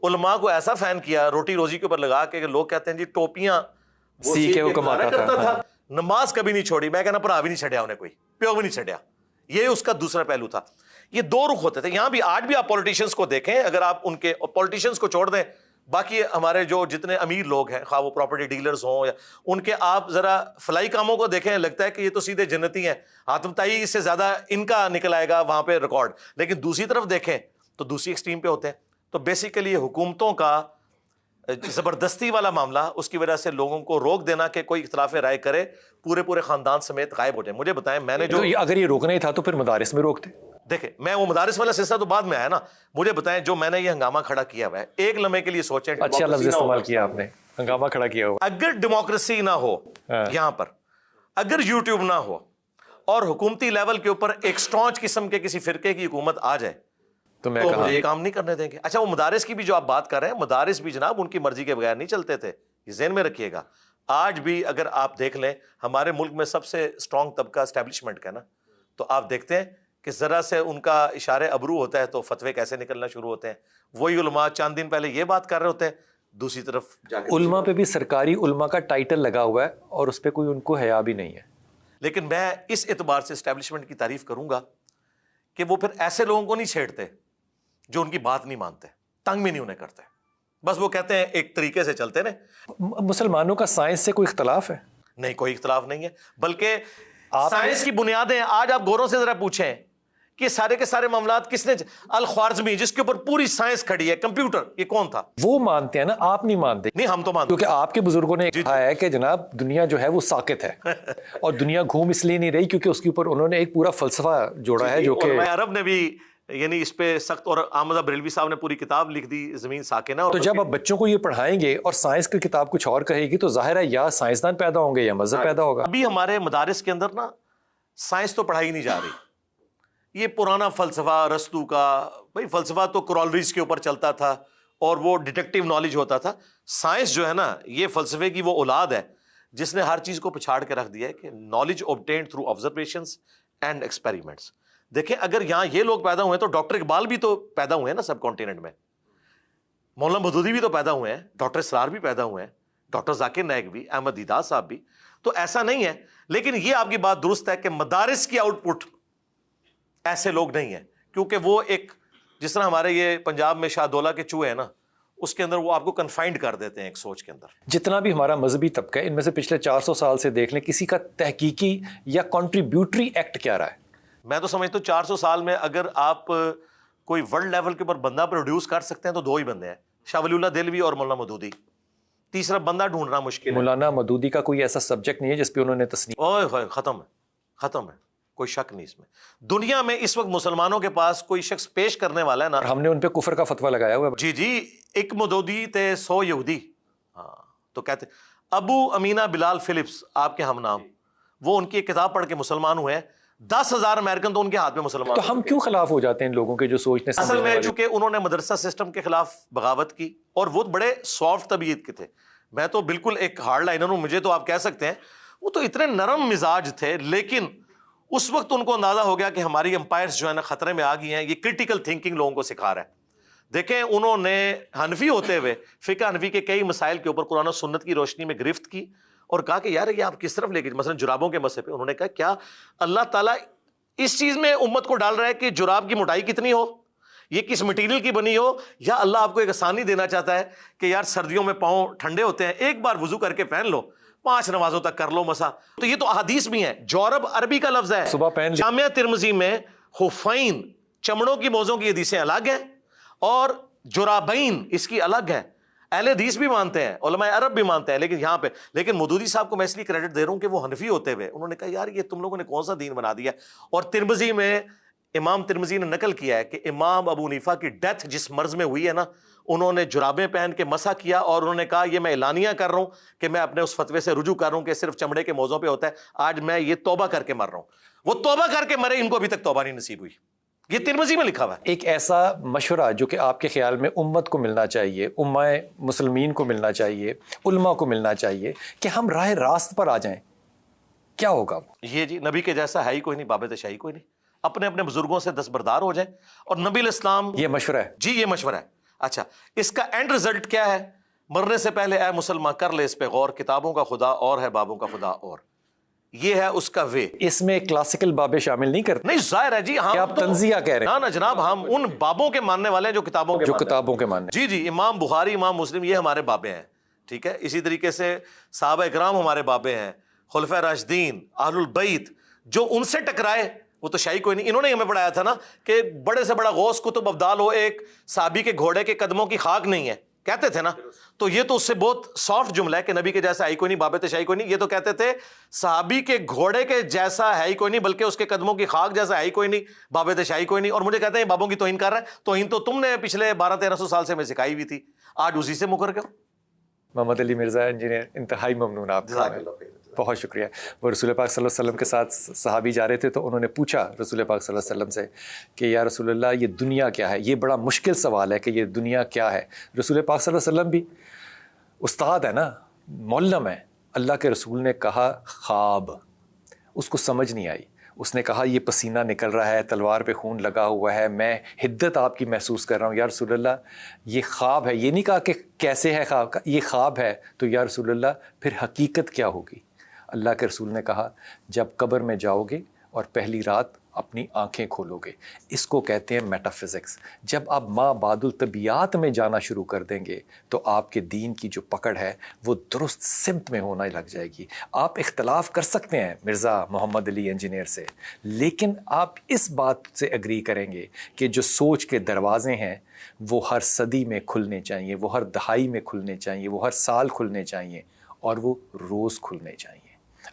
علماء کو ایسا فین کیا روٹی روزی کے اوپر لگا کے کہ لوگ کہتے ہیں جی ٹوپیاں سی کے حکم آتا تھا, نماز کبھی نہیں چھوڑی. میں کہنا پڑا بھی نہیں چھڑیا انہیں, کوئی پیو بھی نہیں چھڑیا. یہ اس کا دوسرا پہلو تھا. یہ دو رخ ہوتے تھے. یہاں بھی آج بھی آپ پولیٹیشنز کو دیکھیں, اگر آپ ان کے پولیٹیشنز کو چھوڑ دیں, باقی ہمارے جو جتنے امیر لوگ ہیں خواہ وہ پراپرٹی ڈیلرز ہوں یا ان کے, آپ ذرا فلائی کاموں کو دیکھیں, لگتا ہے کہ یہ تو سیدھے جنتی ہیں, حاتم طائی سے زیادہ ان کا نکل آئے گا وہاں پہ ریکارڈ. لیکن دوسری طرف دیکھیں تو دوسری ایکسٹریم پہ ہوتے ہیں. تو بیسیکلی حکومتوں کا زبردستی والا معاملہ, اس کی وجہ سے لوگوں کو روک دینا کہ کوئی اختلاف رائے کرے, پورے خاندان سمیت غائب ہو جائے. مجھے بتائیں, میں نے جو اگر یہ روکنا ہی تھا تو پھر مدارس میں روکتے. دیکھیں میں وہ مدارس والا سلسلہ تو بعد میں آیا نا. مجھے بتائیں جو میں نے یہ ہنگامہ کھڑا کیا ہوا ہے, ایک لمحے کے لیے سوچیں, اچھا لفظ استعمال کیا آپ نے, ہنگامہ کھڑا کیا ہوا. اگر ڈیموکریسی نہ ہو یہاں پر, اگر یوٹیوب نہ ہو اور حکومتی لیول کے اوپر ایک سٹانچ قسم کے کسی فرقے کی حکومت آ جائے تو میں یہ کام نہیں کرنے دیں گے. اچھا وہ مدارس کی بھی جو آپ بات کر رہے ہیں, مدارس بھی جناب ان کی مرضی کے بغیر نہیں چلتے تھے, یہ ذہن میں رکھیے گا. آج بھی اگر آپ دیکھ لیں ہمارے ملک میں سب سے اسٹرانگ طبقہ اسٹیبلشمنٹ کا نا, تو آپ دیکھتے ہیں کہ ذرا سے ان کا اشارے ابرو ہوتا ہے تو فتوے کیسے نکلنا شروع ہوتے ہیں. وہی علماء چند دن پہلے یہ بات کر رہے ہوتے ہیں, دوسری طرف علماء پہ بھی سرکاری علماء کا ٹائٹل لگا ہوا ہے اور اس پہ کوئی ان کو حیا بھی نہیں ہے. لیکن میں اس اعتبار سے اسٹیبلشمنٹ کی تعریف کروں گا کہ وہ پھر ایسے لوگوں کو نہیں چھیڑتے جو ان کی بات نہیں مانتے, تنگ بھی نہیں انہیں کرتے, بس وہ کہتے ہیں ایک طریقے سے چلتے رہے. مسلمانوں کا سائنس سے کوئی اختلاف ہے؟ نہیں, کوئی اختلاف نہیں ہے. بلکہ سائنس کی بنیادیں آج آپ گوروں سے ذرا پوچھیں کہ سارے کے سارے معاملات کس نے, الخوارزمی جس کے اوپر پوری سائنس کھڑی ہے, کمپیوٹر, یہ کون تھا؟ وہ مانتے ہیں نا, آپ نہیں مانتے. نہیں ہم تو مانتے, کیونکہ آپ کے بزرگوں نے کہا ہے کہ جناب دنیا جو ہے وہ ساکت ہے, اور دنیا گھوم اس لیے نہیں رہی کیونکہ اس کے اوپر انہوں نے ایک پورا فلسفہ جوڑا ہے جو کہ عرب نے بھی یعنی اس پہ سخت, اور احمد بریلوی صاحب نے پوری کتاب لکھ دی زمین ساکن ہے. تو جب آپ بچوں کو یہ پڑھائیں گے اور سائنس کی کتاب کچھ اور کہے گی تو ظاہر ہے یا سائنسدان پیدا ہوں گے یا مذہب پیدا ہوگا. ابھی ہمارے مدارس کے اندر نا سائنس تو پڑھائی نہیں جا رہی. یہ پرانا فلسفہ ارسطو کا, بھائی فلسفہ تو کرالریز کے اوپر چلتا تھا اور وہ ڈیٹیکٹیو نالج ہوتا تھا. سائنس جو ہے نا یہ فلسفے کی وہ اولاد ہے جس نے ہر چیز کو پچھاڑ کے رکھ دیا ہے کہ knowledge obtained through observations and experiments. دیکھیں اگر یہاں یہ لوگ پیدا ہوئے تو ڈاکٹر اقبال بھی تو پیدا ہوئے ہیں نا سب کانٹیننٹ میں, مولانا مودودی بھی تو پیدا ہوئے ہیں, ڈاکٹر اسرار بھی پیدا ہوئے ہیں, ڈاکٹر ذاکر نائک بھی, احمد دیدار صاحب بھی. تو ایسا نہیں ہے. لیکن یہ آپ کی بات درست ہے کہ مدارس کی آؤٹ پٹ ایسے لوگ نہیں ہیں, کیونکہ وہ ایک جس طرح ہمارے یہ پنجاب میں شاہ دولہ کے چوہے ہیں نا, اس کے اندر وہ آپ کو کنفائنڈ کر دیتے ہیں ایک سوچ کے اندر. جتنا بھی ہمارا مذہبی طبقہ ہے ان میں سے پچھلے 400 سال سے دیکھ لیں کسی کا تحقیقی یا کنٹریبیوٹری ایکٹ کیا رہا ہے. میں تو سمجھتا ہوں 400 سال میں اگر آپ کوئی ورلڈ لیول کے اوپر بندہ پروڈیوس کر سکتے ہیں تو دو ہی بندے ہیں, شاہ ولی اللہ دہلوی اور مولانا مودودی. تیسرا بندہ ڈھونڈنا مشکل ہے. مولانا مودودی کا کوئی ایسا سبجیکٹ نہیں ہے جس پہ انہوں نے تصنیف. اوہ ختم ہے, کوئی شک نہیں اس میں. دنیا میں اس وقت مسلمانوں کے پاس کوئی شخص پیش کرنے والا ہے نا, ہم نے ان پہ کفر کا فتویٰ لگایا ہوا ہے. جی ایک مودودی تے 100 یہودی. ہاں تو کہتے ابو امینہ بلال فلپس آپ کے ہم نام, وہ ان کی ایک کتاب پڑھ کے مسلمان ہوئے ہیں. 10,000 امریکن تو ان کے ہاتھ میں مسلمان. تو ہم کیوں خلاف ہو جاتے ہیں ان لوگوں کے جو سوچنے اصل سمجھنے میں والے؟ چونکہ انہوں نے مدرسہ سسٹم کے خلاف بغاوت کی اور وہ بڑے سافٹ طبیعت کے تھے. میں تو بالکل ایک ہارڈ لائنر ہوں, مجھے تو آپ کہہ سکتے ہیں وہ تو اتنے نرم مزاج تھے, لیکن اس وقت ان کو اندازہ ہو گیا کہ ہماری امپائرز جو ہے نا خطرے میں آ گئی ہیں. یہ کرٹیکل تھنکنگ لوگوں کو سکھا رہا ہے. دیکھیں انہوں نے حنفی ہوتے ہوئے فقہ حنفی کے کئی مسائل کے اوپر قرآن و سنت کی روشنی میں گرفت کی اور کہا کہ یار یہ آپ کس طرف لے گئے. مثلا جرابوں کے مسئلے پہ انہوں نے کہا کیا اللہ تعالیٰ اس چیز میں امت کو ڈال رہا ہے کہ جراب کی موٹائی کتنی ہو, یہ کس مٹیریل کی بنی ہو, یا اللہ آپ کو ایک آسانی دینا چاہتا ہے کہ یار سردیوں میں پاؤں ٹھنڈے ہوتے ہیں, ایک بار وضو کر کے پہن لو, 5 نمازوں تک کر لو مسا. تو یہ تو احادیث بھی ہیں. جورب عربی کا لفظ ہے. صبح پہن جامعہ ترمذی میں خفین چمڑوں کی موزوں کی حدیثیں الگ ہیں اور جرابین اس کی الگ ہے. اہل حدیث بھی مانتے ہیں, علماء عرب بھی مانتے ہیں, لیکن یہاں پہ لیکن مودودی صاحب کو میں اس لیے کریڈٹ دے رہا ہوں کہ وہ حنفی ہوتے ہوئے انہوں نے کہا یار یہ تم لوگوں نے کون سا دین بنا دیا. اور ترمذی میں امام ترمذی نے نقل کیا ہے کہ امام ابو حنیفہ کی ڈیتھ جس مرض میں ہوئی ہے نا, انہوں نے جرابیں پہن کے مسح کیا اور انہوں نے کہا یہ میں اعلانیہ کر رہا ہوں کہ میں اپنے اس فتوے سے رجوع کر رہا ہوں کہ صرف چمڑے کے موضوع پہ ہوتا ہے. آج میں یہ توبہ کر کے مر رہا ہوں. وہ توبہ کر کے مرے, ان کو ابھی تک توبہ نہیں نصیب ہوئی. یہ ترمذی میں لکھا ہوا ہے. ایک ایسا مشورہ جو کہ آپ کے خیال میں امت کو ملنا چاہیے, امہ مسلمین کو ملنا چاہیے, علماء کو ملنا چاہیے کہ ہم راہ راست پر آ جائیں, کیا ہوگا وہ؟ یہ جی نبی کے جیسا ہے ہی کوئی نہیں, بابت شاہی کوئی نہیں. اپنے اپنے بزرگوں سے دستبردار ہو جائیں. اور نبی علیہ السلام, یہ مشورہ ہے جی یہ مشورہ ہے. اچھا اس کا اینڈ رزلٹ کیا ہے؟ مرنے سے پہلے اے مسلمان کر لے اس پہ غور, کتابوں کا خدا اور ہے بابوں کا خدا اور. یہ ہے اس کا وے. اس میں کلاسیکل بابیں شامل نہیں کرتے؟ نہیں ظاہر ہے جی, ہم آپ تنزیہ کہہ رہے ہیں؟ نا جناب, ہم ان بابوں کے ماننے والے ہیں جو کتابوں کے جو ماننے کتابوں کے ماننے. جی جی, امام بخاری امام مسلم یہ ہمارے بابے ہیں. ٹھیک ہے, اسی طریقے سے صحابہ اکرام ہمارے بابے ہیں, خلفائے راشدین, اہل البیت. جو ان سے ٹکرائے وہ تو شاہی کوئی نہیں. انہوں نے ہمیں پڑھایا تھا نا کہ بڑے سے بڑا غوث کتب ابدال ہو, ایک صحابی کے گھوڑے کے قدموں کی خاک نہیں ہے, کہتے تھے نا. تو یہ تو اس سے بہت سافٹ جملہ ہے کہ نبی کے جیسا ہے کوئی نہیں, بابت شاہی کوئی نہیں. یہ تو کہتے تھے صحابی کے گھوڑے کے جیسا ہے ہی کوئی نہیں, بلکہ اس کے قدموں کی خاک جیسا ہے ہی کوئی نہیں, بابت شاہی کوئی نہیں. اور مجھے کہتے ہیں بابوں کی توہین کر رہا ہے. توہین تو تم نے پچھلے 1200-1300 سال سے ہمیں سکھائی ہوئی تھی, آج اسی سے مکر گئے. محمد علی مرزا انجینئر, انتہائی ممنون آپ کا, بہت شکریہ. وہ رسول پاک صلی اللہ علیہ وسلم کے ساتھ صحابی جا رہے تھے تو انہوں نے پوچھا رسول پاک صلی اللہ علیہ وسلم سے کہ یا رسول اللہ یہ دنیا کیا ہے؟ یہ بڑا مشکل سوال ہے کہ یہ دنیا کیا ہے. رسول پاک صلی اللہ علیہ وسلم بھی استاد ہے نا, معلم ہے. اللہ کے رسول نے کہا خواب. اس کو سمجھ نہیں آئی. اس نے کہا یہ پسینہ نکل رہا ہے, تلوار پہ خون لگا ہوا ہے, میں حدت آپ کی محسوس کر رہا ہوں. یا رسول اللہ یہ خواب ہے. یہ نہیں کہا کہ کیسے ہے خواب, یہ خواب ہے. تو یا رسول اللہ پھر حقیقت کیا ہوگی؟ اللہ کے رسول نے کہا جب قبر میں جاؤ گے اور پہلی رات اپنی آنکھیں کھولو گے, اس کو کہتے ہیں میٹا فزکس. جب آپ ماں بعد الطبیعات میں جانا شروع کر دیں گے تو آپ کے دین کی جو پکڑ ہے وہ درست سمت میں ہونا لگ جائے گی. آپ اختلاف کر سکتے ہیں مرزا محمد علی انجینئر سے, لیکن آپ اس بات سے اگری کریں گے کہ جو سوچ کے دروازے ہیں وہ ہر صدی میں کھلنے چاہیے, وہ ہر دہائی میں کھلنے چاہیے, وہ ہر سال کھلنے چاہیے, اور وہ روز کھلنے چاہیے.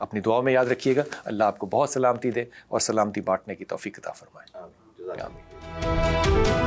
اپنی دعاؤں میں یاد رکھیے گا. اللہ آپ کو بہت سلامتی دے اور سلامتی بانٹنے کی توفیق عطا فرمائے. آمین.